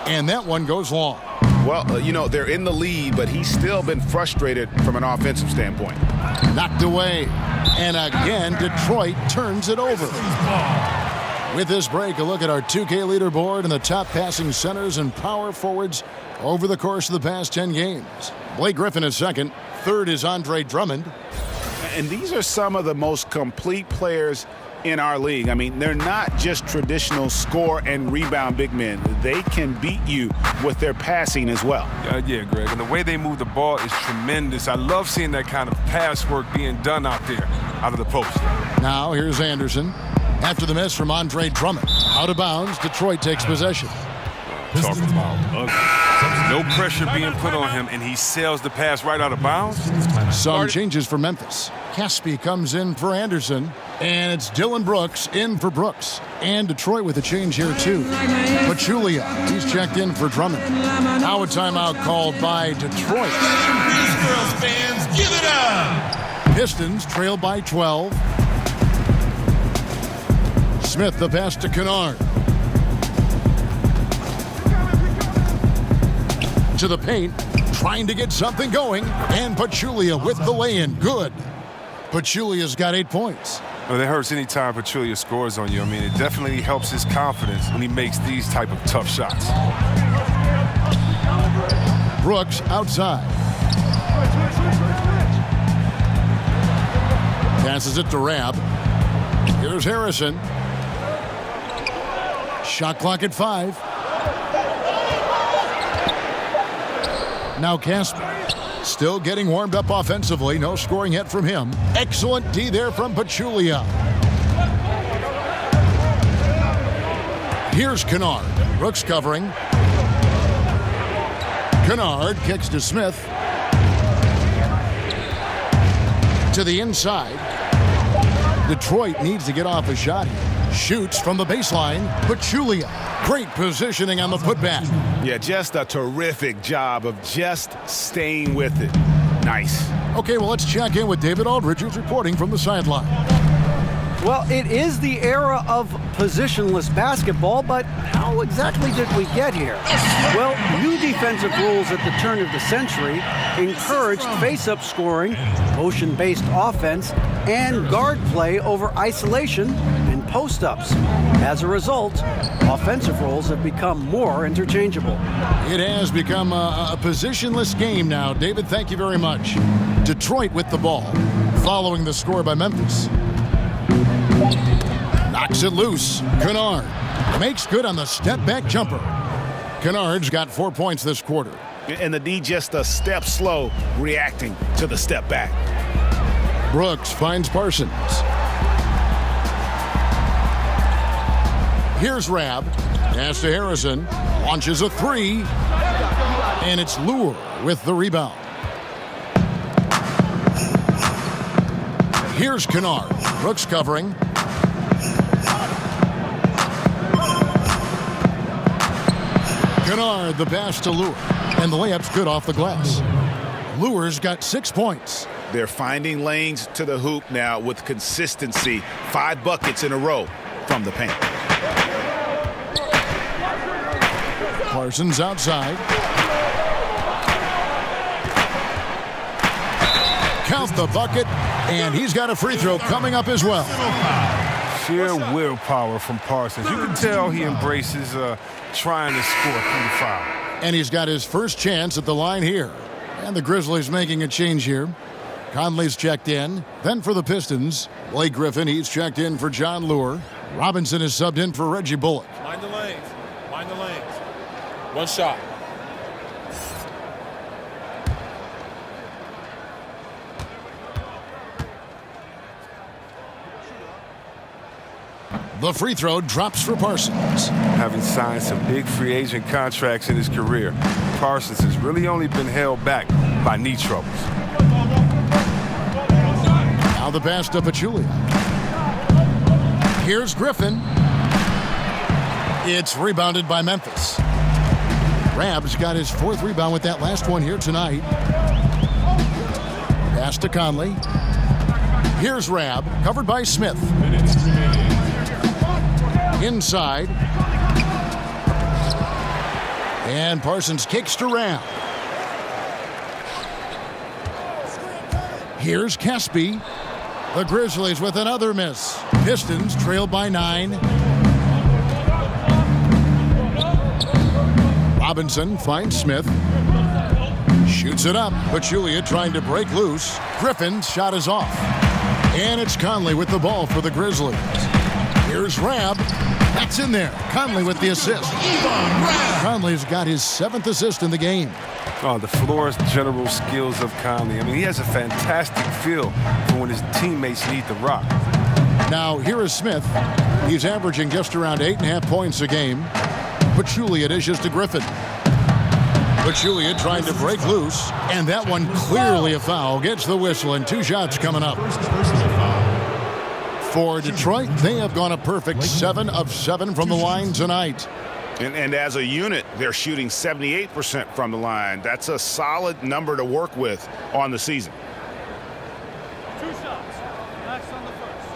And that one goes long. Well, they're in the lead, but he's still been frustrated from an offensive standpoint. Knocked away. And again, Detroit turns it over. With this break, a look at our 2K leaderboard and the top passing centers and power forwards over the course of the past 10 games. Blake Griffin is second. Third is Andre Drummond. And these are some of the most complete players in our league. I mean, they're not just traditional score and rebound big men. They can beat you with their passing as well. Yeah, Greg. And the way they move the ball is tremendous. I love seeing that kind of pass work being done out there, out of the post. Now here's Anderson. After the miss from Andre Drummond. Out of bounds, Detroit takes possession. Talking about ugly. No pressure being put on him, and he sails the pass right out of bounds. Some changes for Memphis. Caspi comes in for Anderson, and it's Dylan Brooks in for Brooks. And Detroit with a change here, too. Pachulia, he's checked in for Drummond. Now a timeout called by Detroit. Girls fans, give it up! Pistons trail by 12. Smith, the pass to Kennard. To the paint, trying to get something going. And Pachulia with the lay-in. Good. Pachulia's got 8 points. Well, that hurts any time Pachulia scores on you. I mean, it definitely helps his confidence when he makes these type of tough shots. Brooks outside. Passes it to Rab. Here's Harrison. Shot clock at 5. Now Casper. Still getting warmed up offensively. No scoring yet from him. Excellent D there from Pachulia. Here's Kennard. Brooks covering. Kennard kicks to Smith. To the inside. Detroit needs to get off a shot. Shoots from the baseline. Pachulia. Great positioning on the putback. Yeah, just a terrific job of just staying with it. Nice. Okay, well, let's check in with David Aldridge, who's reporting from the sideline. Well, it is the era of positionless basketball, but how exactly did we get here? Well, new defensive rules at the turn of the century encouraged face-up scoring, motion-based offense, and guard play over isolation and post-ups. As a result, offensive roles have become more interchangeable. It has become a positionless game now. David, thank you very much. Detroit with the ball, following the score by Memphis. Knocks it loose. Kennard makes good on the step-back jumper. Kennard's got 4 points this quarter. And the D just a step slow reacting to the step back. Brooks finds Parsons. Here's Rab. Pass to Harrison. Launches a 3. And it's Lure with the rebound. Here's Kennard. Brooks covering. Kennard, the pass to Lure. And the layup's good off the glass. Lure's got 6 points. They're finding lanes to the hoop now with consistency. 5 buckets in a row from the paint. Parsons outside. Count the bucket, and he's got a free throw coming up as well. Sheer willpower from Parsons. You can tell he embraces trying to score through the foul. And he's got his first chance at the line here. And the Grizzlies making a change here. Conley's checked in. Then for the Pistons, Blake Griffin, he's checked in for John Lure. Robinson is subbed in for Reggie Bullock. Mind the lanes. Mind the lanes. One shot. The free throw drops for Parsons. Having signed some big free agent contracts in his career, Parsons has really only been held back by knee troubles. Now the pass to Pachulia. Here's Griffin. It's rebounded by Memphis. Rab's got his 4th rebound with that last one here tonight. Pass to Conley. Here's Rab, covered by Smith. Inside. And Parsons kicks to Rab. Here's Caspi. The Grizzlies with another miss. Pistons trail by 9. Robinson finds Smith. Shoots it up. Pachulia trying to break loose. Griffin's shot is off. And it's Conley with the ball for the Grizzlies. Here's Rab. That's in there. Conley with the assist. Conley's got his 7th assist in the game. Oh, the floor's general skills of Conley. I mean, he has a fantastic feel for when his teammates need the rock. Now, here is Smith. He's averaging just around 8.5 points a game. Pachulia dishes to Griffin. Pachulia trying to break loose, and that one clearly a foul. Gets the whistle, and 2 shots coming up. For Detroit, they have gone a perfect 7 of 7 from the line tonight. And as a unit, they're shooting 78% from the line. That's a solid number to work with on the season. 2 shots. Max on the first.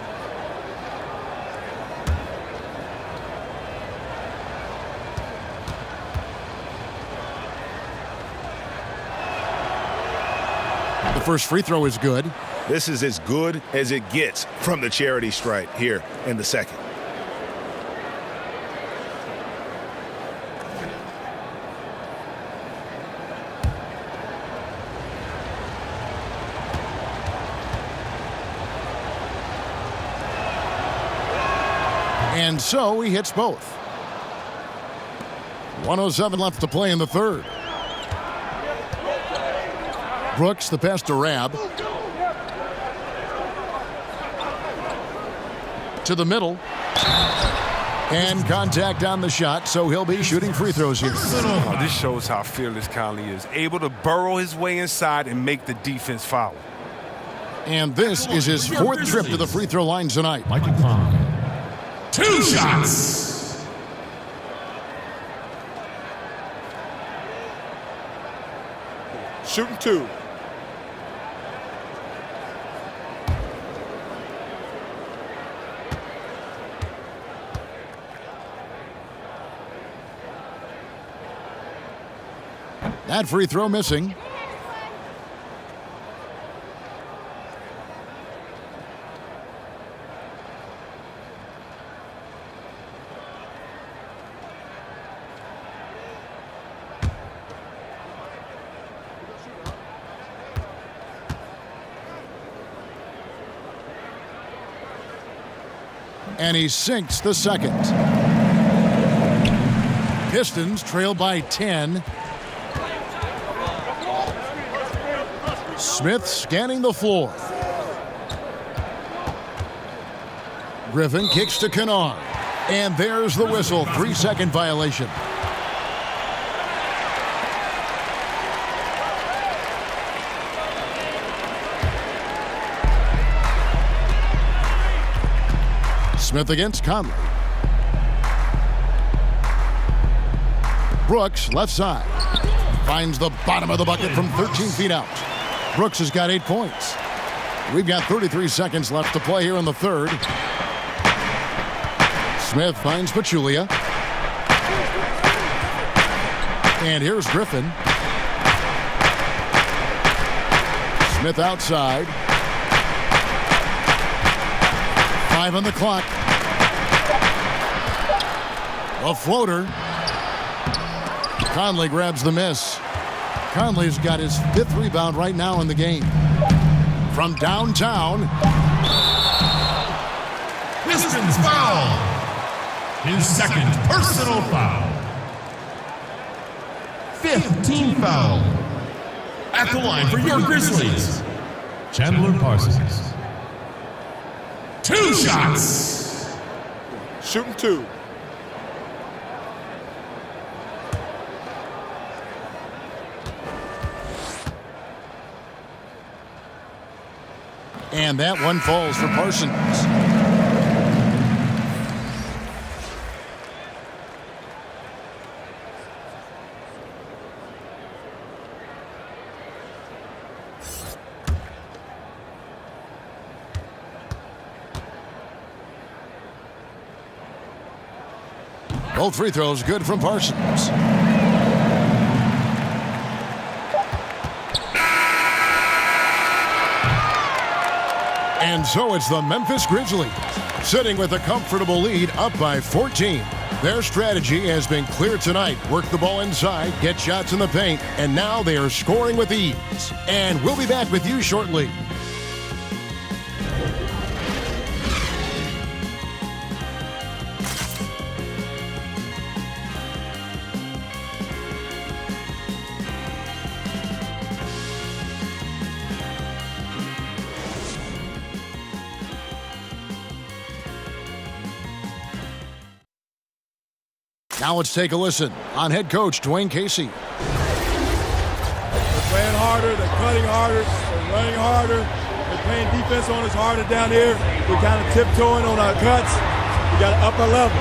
The first free throw is good. This is as good as it gets from the charity stripe here in the second. And so he hits both. 1:07 left to play in the third. Brooks, the pass to Rab. To the middle. And contact on the shot, so he'll be shooting free throws here. Oh, this shows how fearless Conley is. Able to burrow his way inside and make the defense foul. And this is his 4th trip to the free throw line tonight. 2 shots. Shooting 2. That free throw missing. And he sinks the second. Pistons trail by 10. Smith scanning the floor. Griffin kicks to Kennard. And there's the whistle. 3-second violation. Smith against Conley. Brooks, left side. Finds the bottom of the bucket from 13 feet out. Brooks has got 8 points. We've got 33 seconds left to play here in the third. Smith finds Pachulia. And here's Griffin. Smith outside. 5 on the clock. A floater. Conley grabs the miss. Conley's got his 5th rebound right now in the game. From downtown. Pistons foul. His 2nd personal foul. 5th team foul. At the line for your Grizzlies, Chandler Parsons. 2 shots. Shooting 2. And that one falls for Parsons. Both free throws good from Parsons. And so it's the Memphis Grizzlies, sitting with a comfortable lead up by 14. Their strategy has been clear tonight. Work the ball inside, get shots in the paint, and now they are scoring with ease. And we'll be back with you shortly. Now let's take a listen on head coach Dwayne Casey. They're playing harder, they're cutting harder, they're running harder, they're playing defense on us harder down here. We're kind of tiptoeing on our cuts. We got to up our level.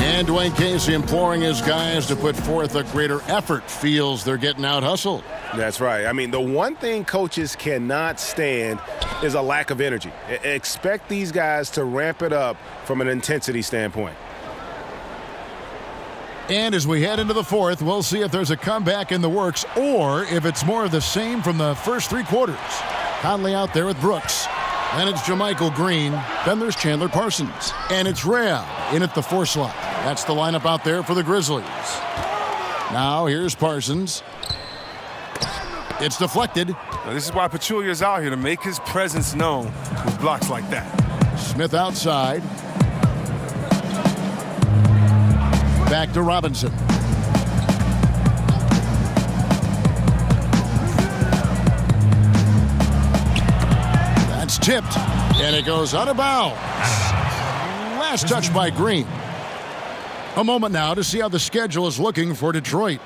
And Dwayne Casey imploring his guys to put forth a greater effort. Feels they're getting out hustled. That's right. I mean, the one thing coaches cannot stand is a lack of energy. Expect these guys to ramp it up from an intensity standpoint. And as we head into the 4th, we'll see if there's a comeback in the works or if it's more of the same from the first 3 quarters. Conley out there with Brooks. Then it's Jermichael Green. Then there's Chandler Parsons. And it's Rhea in at the 4 slot. That's the lineup out there for the Grizzlies. Now here's Parsons. It's deflected. Now, this is why Pachulia's out here, to make his presence known with blocks like that. Smith outside. Back to Robinson. That's tipped, and it goes out of bounds. Last touch by Green. A moment now to see how the schedule is looking for Detroit.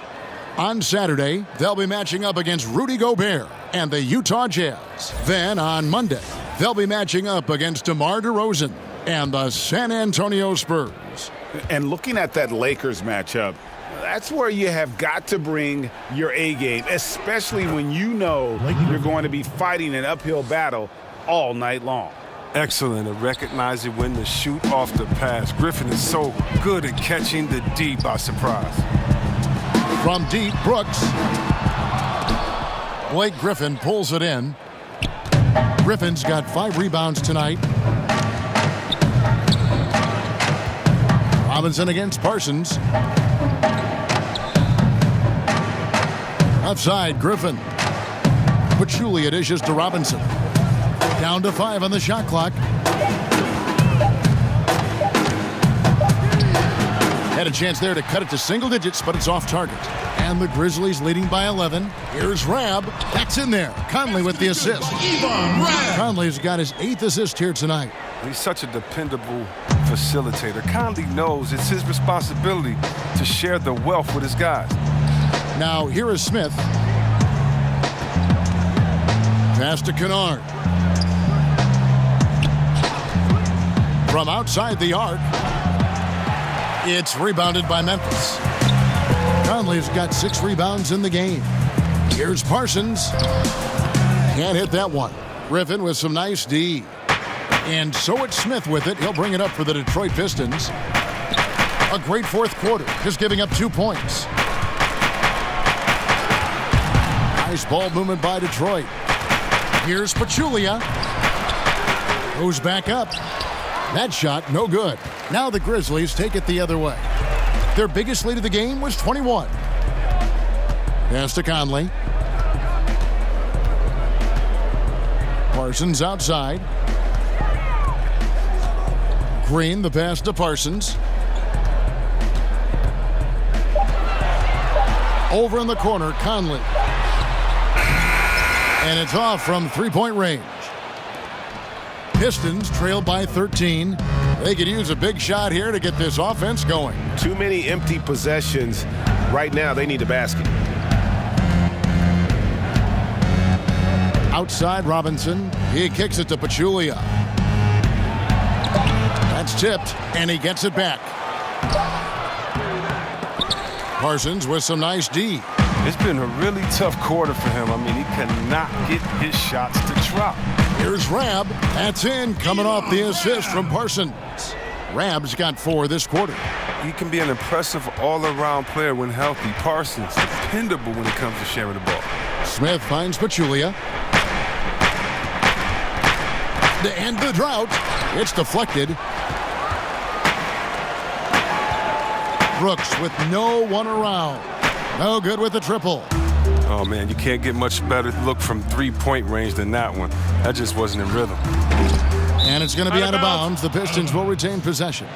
On Saturday, they'll be matching up against Rudy Gobert and the Utah Jazz. Then on Monday, they'll be matching up against DeMar DeRozan and the San Antonio Spurs. And looking at that Lakers matchup, that's where you have got to bring your A game, especially when you know you're going to be fighting an uphill battle all night long. Excellent at recognizing when to shoot off the pass. Griffin is so good at catching the D by surprise. From deep, Brooks. Blake Griffin pulls it in. Griffin's got 5 rebounds tonight. Robinson against Parsons. Outside, Griffin. Pachulia dishes to Robinson. Down to 5 on the shot clock. Had a chance there to cut it to single digits, but it's off target. And the Grizzlies leading by 11. Here's Rab. That's in there. Conley with the assist. Conley's got his 8th assist here tonight. He's such a dependable facilitator. Conley knows it's his responsibility to share the wealth with his guys. Now here is Smith. Pass to Kennard. From outside the arc. It's rebounded by Memphis. Conley's got 6 rebounds in the game. Here's Parsons. Can't hit that one. Griffin with some nice D. And so it's Smith with it. He'll bring it up for the Detroit Pistons. A great 4th quarter, just giving up 2 points. Nice ball movement by Detroit. Here's Pachulia. Goes back up. That shot, no good. Now the Grizzlies take it the other way. Their biggest lead of the game was 21. Pass to Conley. Parsons outside. Green, the pass to Parsons. Over in the corner, Conley. And it's off from three-point range. Pistons trail by 13. They could use a big shot here to get this offense going. Too many empty possessions. Right now, they need a basket. Outside Robinson. He kicks it to Pachulia. That's tipped, and he gets it back. Parsons with some nice D. It's been a really tough quarter for him. I mean, he cannot get his shots to drop. Here's Rab. That's in, coming off the assist from Parsons. Rab's got 4 this quarter. He can be an impressive all-around player when healthy. Parsons, dependable when it comes to sharing the ball. Smith finds Pachulia. To end the drought, it's deflected. Brooks with no one around. No good with the triple. Oh, man, you can't get much better look from three-point range than that one. That just wasn't in rhythm. And it's going to be out of bounds. The Pistons will retain possession.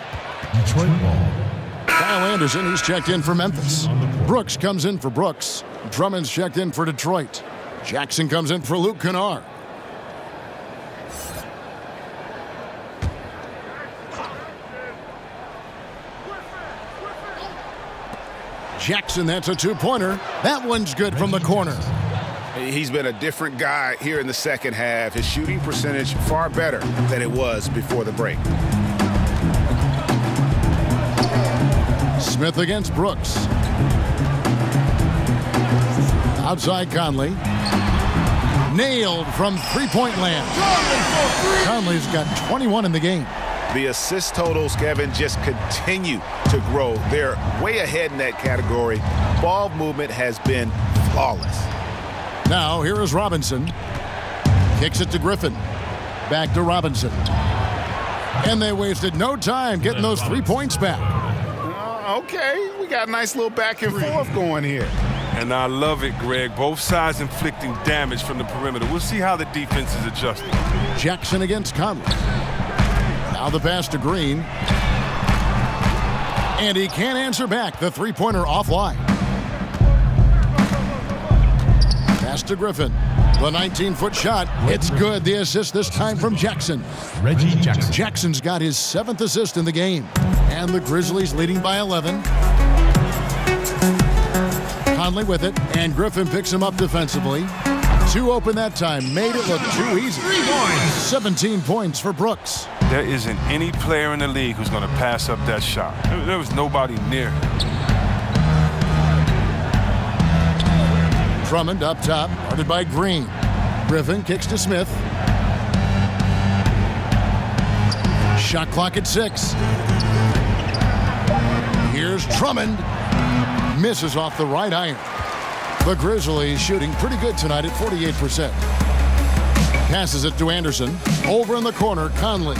Detroit ball. Kyle Anderson, he's checked in for Memphis. Brooks comes in for Brooks. Drummond's checked in for Detroit. Jackson comes in for Luke Kennard. Jackson, that's a two-pointer. That one's good from the corner. He's been a different guy here in the second half. His shooting percentage far better than it was before the break. Smith against Brooks. Outside Conley. Nailed from three-point land. Conley's got 21 in the game. The assist totals, Kevin, just continue to grow. They're way ahead in that category. Ball movement has been flawless. Now, here is Robinson. Kicks it to Griffin. Back to Robinson. And they wasted no time getting those 3 points back. Okay, we got a nice little back and forth going here. And I love it, Greg. Both sides inflicting damage from the perimeter. We'll see how the defense is adjusting. Jackson against Conley. Now the pass to Green. And he can't answer back. The three-pointer offline. Pass to Griffin. The 19-foot shot. It's good. The assist this time from Jackson. Reggie Jackson. Jackson's got his 7th assist in the game. And the Grizzlies leading by 11. Conley with it. And Griffin picks him up defensively. 2 open that time. Made it look too easy. 17 points for Brooks. There isn't any player in the league who's going to pass up that shot. There was nobody near him. Drummond up top, guarded by Green. Griffin kicks to Smith. Shot clock at 6. Here's Drummond. Misses off the right iron. The Grizzlies shooting pretty good tonight at 48%. Passes it to Anderson. Over in the corner, Conley.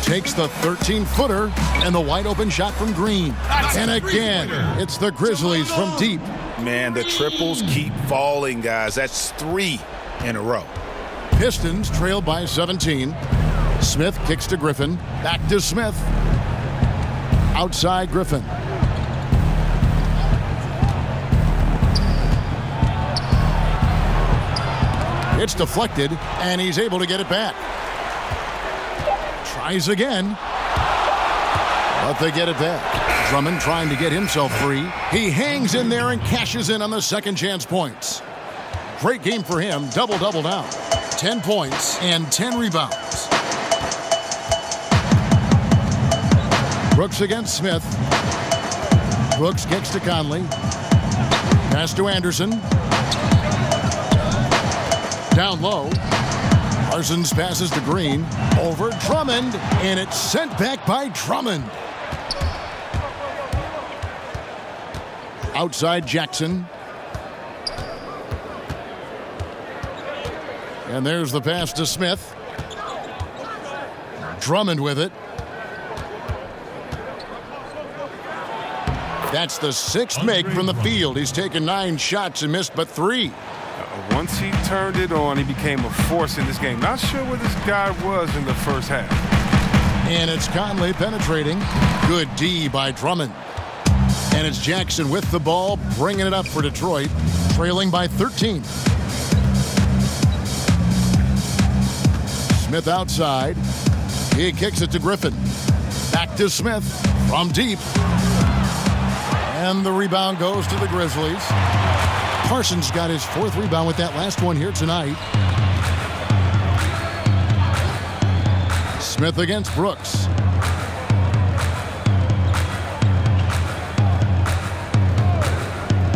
Takes the 13-footer and the wide-open shot from Green. And again, it's the Grizzlies from deep. Man, the triples keep falling, guys. That's 3 in a row. Pistons trail by 17. Smith kicks to Griffin. Back to Smith. Outside Griffin. It's deflected, and he's able to get it back. Tries again, but they get it back. Drummond trying to get himself free. He hangs in there and cashes in on the second chance points. Great game for him. Double-double now. 10 points and 10 rebounds. Brooks against Smith. Brooks kicks to Conley. Pass to Anderson. Down low. Parsons passes to Green. Over Drummond. And it's sent back by Drummond. Outside Jackson. And there's the pass to Smith. Drummond with it. That's the 6th make from the field. He's taken 9 shots and missed but 3. Once he turned it on, he became a force in this game. Not sure where this guy was in the first half. And it's Conley penetrating. Good D by Drummond. And it's Jackson with the ball, bringing it up for Detroit, trailing by 13. Smith outside. He kicks it to Griffin. Back to Smith from deep. And the rebound goes to the Grizzlies. Parsons got his 4th rebound with that last one here tonight. Smith against Brooks.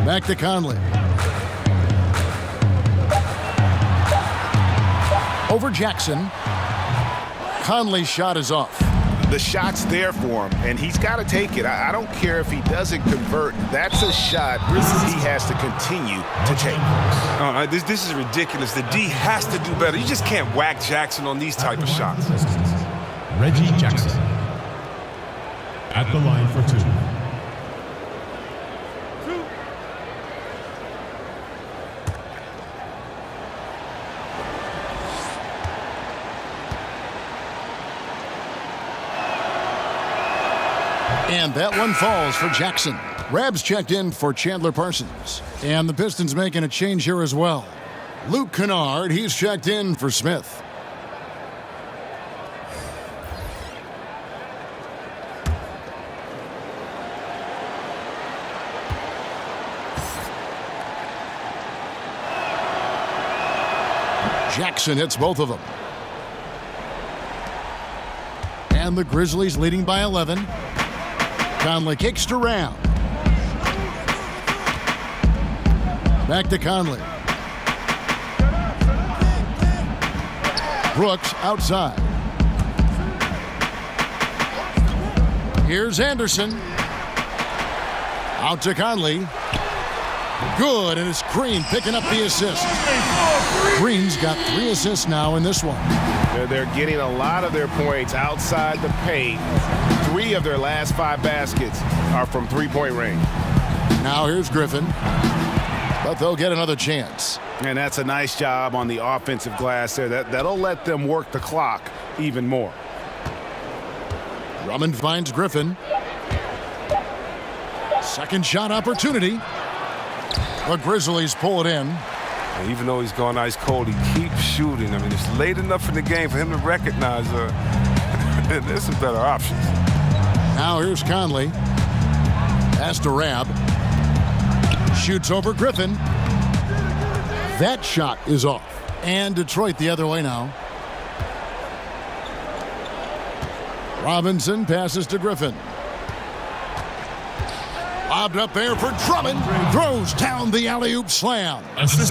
Back to Conley. Over Jackson. Conley's shot is off. The shot's there for him, and he's got to take it. I don't care if he doesn't convert. That's a shot he has to continue to take. This is ridiculous. The D has to do better. You just can't whack Jackson on these type of shots. Reggie Jackson at the line for 2. And that one falls for Jackson. Rabs checked in for Chandler Parsons. And the Pistons making a change here as well. Luke Kennard, he's checked in for Smith. Jackson hits both of them. And the Grizzlies leading by 11. Conley kicks to Ram. Back to Conley. Brooks outside. Here's Anderson. Out to Conley. Good, and it's Green picking up the assist. Green's got 3 assists now in this one. They're getting a lot of their points outside the paint. 3 of their last 5 baskets are from three-point range. Now here's Griffin, but they'll get another chance. And that's a nice job on the offensive glass there. That'll let them work the clock even more. Drummond finds Griffin. Second shot opportunity. The Grizzlies pull it in. And even though he's gone ice cold, he keeps shooting. I mean, it's late enough in the game for him to recognize there's some better options. Now here's Conley. Pass to Rab. Shoots over Griffin. That shot is off. And Detroit the other way now. Robinson passes to Griffin. Lobbed up there for Drummond. Throws down the alley-oop slam.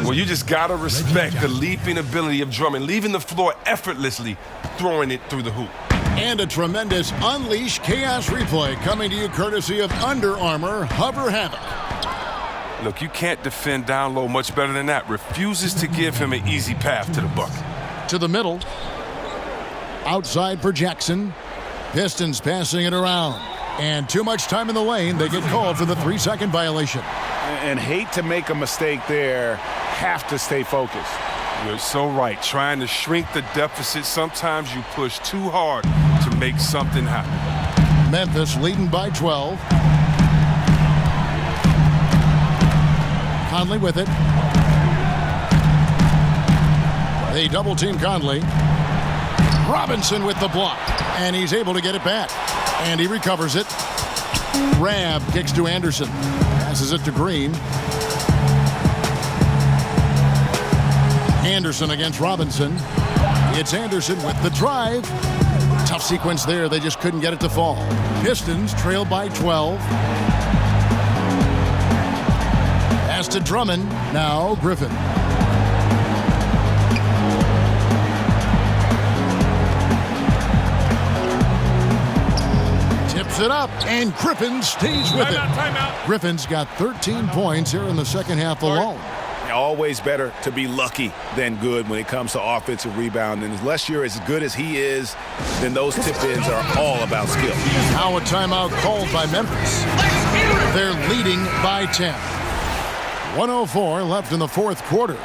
Well, you just got to respect the leaping ability of Drummond, leaving the floor effortlessly, throwing it through the hoop. And a tremendous Unleash Chaos replay coming to you courtesy of Under Armour Hover Havoc. Look, you can't defend down low much better than that. Refuses to give him an easy path to the bucket. To the middle. Outside for Jackson. Pistons passing it around. And too much time in the lane. They get called for the 3-second violation. And hate to make a mistake there. Have to stay focused. You're so right. Trying to shrink the deficit, sometimes you push too hard to make something happen. Memphis leading by 12. Conley with it. They double team Conley. Robinson with the block. And he's able to get it back. And he recovers it. Rab kicks to Anderson. Passes it to Green. Anderson against Robinson. It's Anderson with the drive. Tough sequence there. They just couldn't get it to fall. Pistons trail by 12. Pass to Drummond. Now Griffin. Tips it up, and Griffin stays with it. Griffin's got 13 points here in the second half alone. Always better to be lucky than good when it comes to offensive rebound. And unless you're as good as he is, then those tip-ins are all about skill. Now a timeout called by Memphis. They're leading by 10. 1:04 left in the fourth quarter.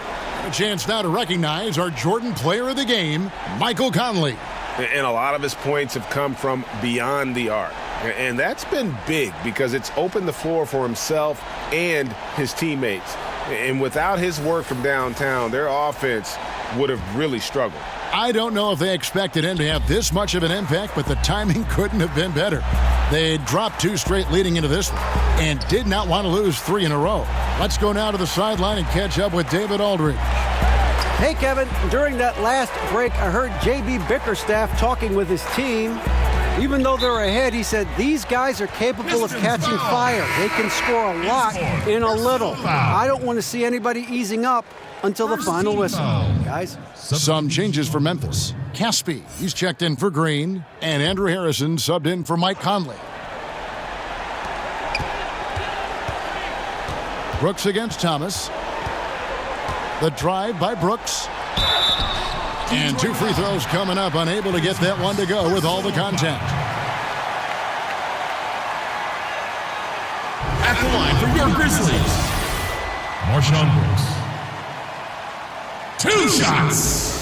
A chance now to recognize our Jordan Player of the Game, Michael Conley. And a lot of his points have come from beyond the arc. And that's been big because it's opened the floor for himself and his teammates. And without his work from downtown, their offense would have really struggled. I don't know if they expected him to have this much of an impact, but the timing couldn't have been better. They dropped 2 straight leading into this one and did not want to lose 3 in a row. Let's go now to the sideline and catch up with David Aldridge. Hey, Kevin, during that last break, I heard J.B. Bickerstaff talking with his team. Even though they're ahead, he said these guys are capable of catching fire. They can score a lot in a little. I don't want to see anybody easing up until the final whistle, guys. Some changes for Memphis. Caspi, he's checked in for Green, and Andrew Harrison subbed in for Mike Conley. Brooks against Thomas. The drive by Brooks. And 2 free throws coming up, unable to get that one to go with all the contact. At the line for your Grizzlies, Marshawn Brooks. 2 shots.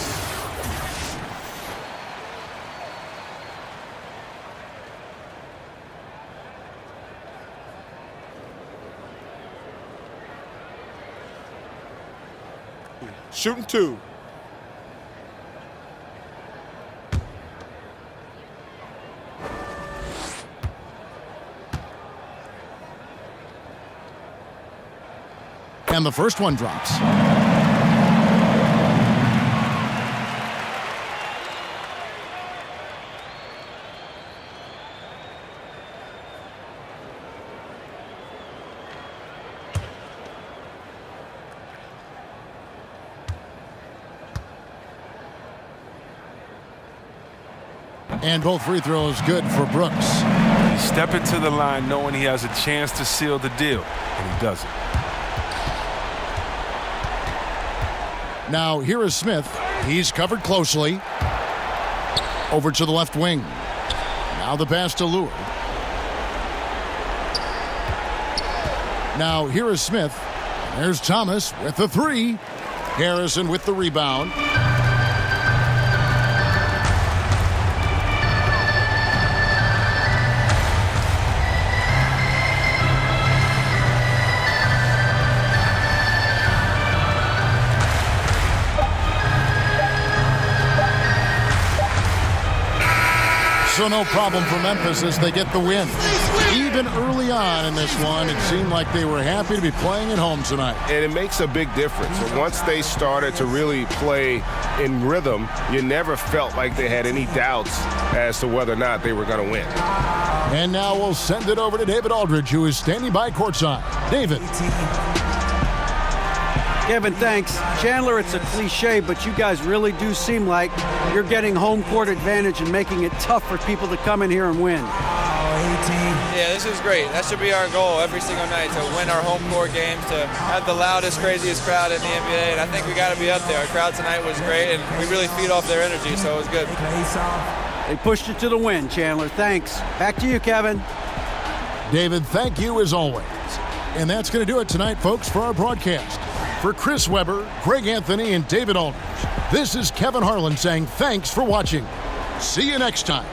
Shooting 2. And the first one drops. And both free throws good for Brooks. He's stepping to the line knowing he has a chance to seal the deal, and he doesn't. Now here is Smith. He's covered closely. Over to the left wing. Now the pass to Lure. Now here is Smith. There's Thomas with the 3. Harrison with the rebound. So no problem for Memphis as they get the win. Even early on in this one, it seemed like they were happy to be playing at home tonight. And it makes a big difference. Once they started to really play in rhythm, you never felt like they had any doubts as to whether or not they were going to win. And now we'll send it over to David Aldridge, who is standing by courtside. David. Kevin, thanks. Chandler, it's a cliche, but you guys really do seem like you're getting home court advantage and making it tough for people to come in here and win. Yeah, this is great. That should be our goal every single night, to win our home court games, to have the loudest, craziest crowd in the NBA, and I think we got to be up there. Our crowd tonight was great, and we really feed off their energy, so it was good. They pushed it to the win, Chandler. Thanks. Back to you, Kevin. David, thank you as always. And that's going to do it tonight, folks, for our broadcast. For Chris Webber, Greg Anthony, and David Aldridge, this is Kevin Harlan saying thanks for watching. See you next time.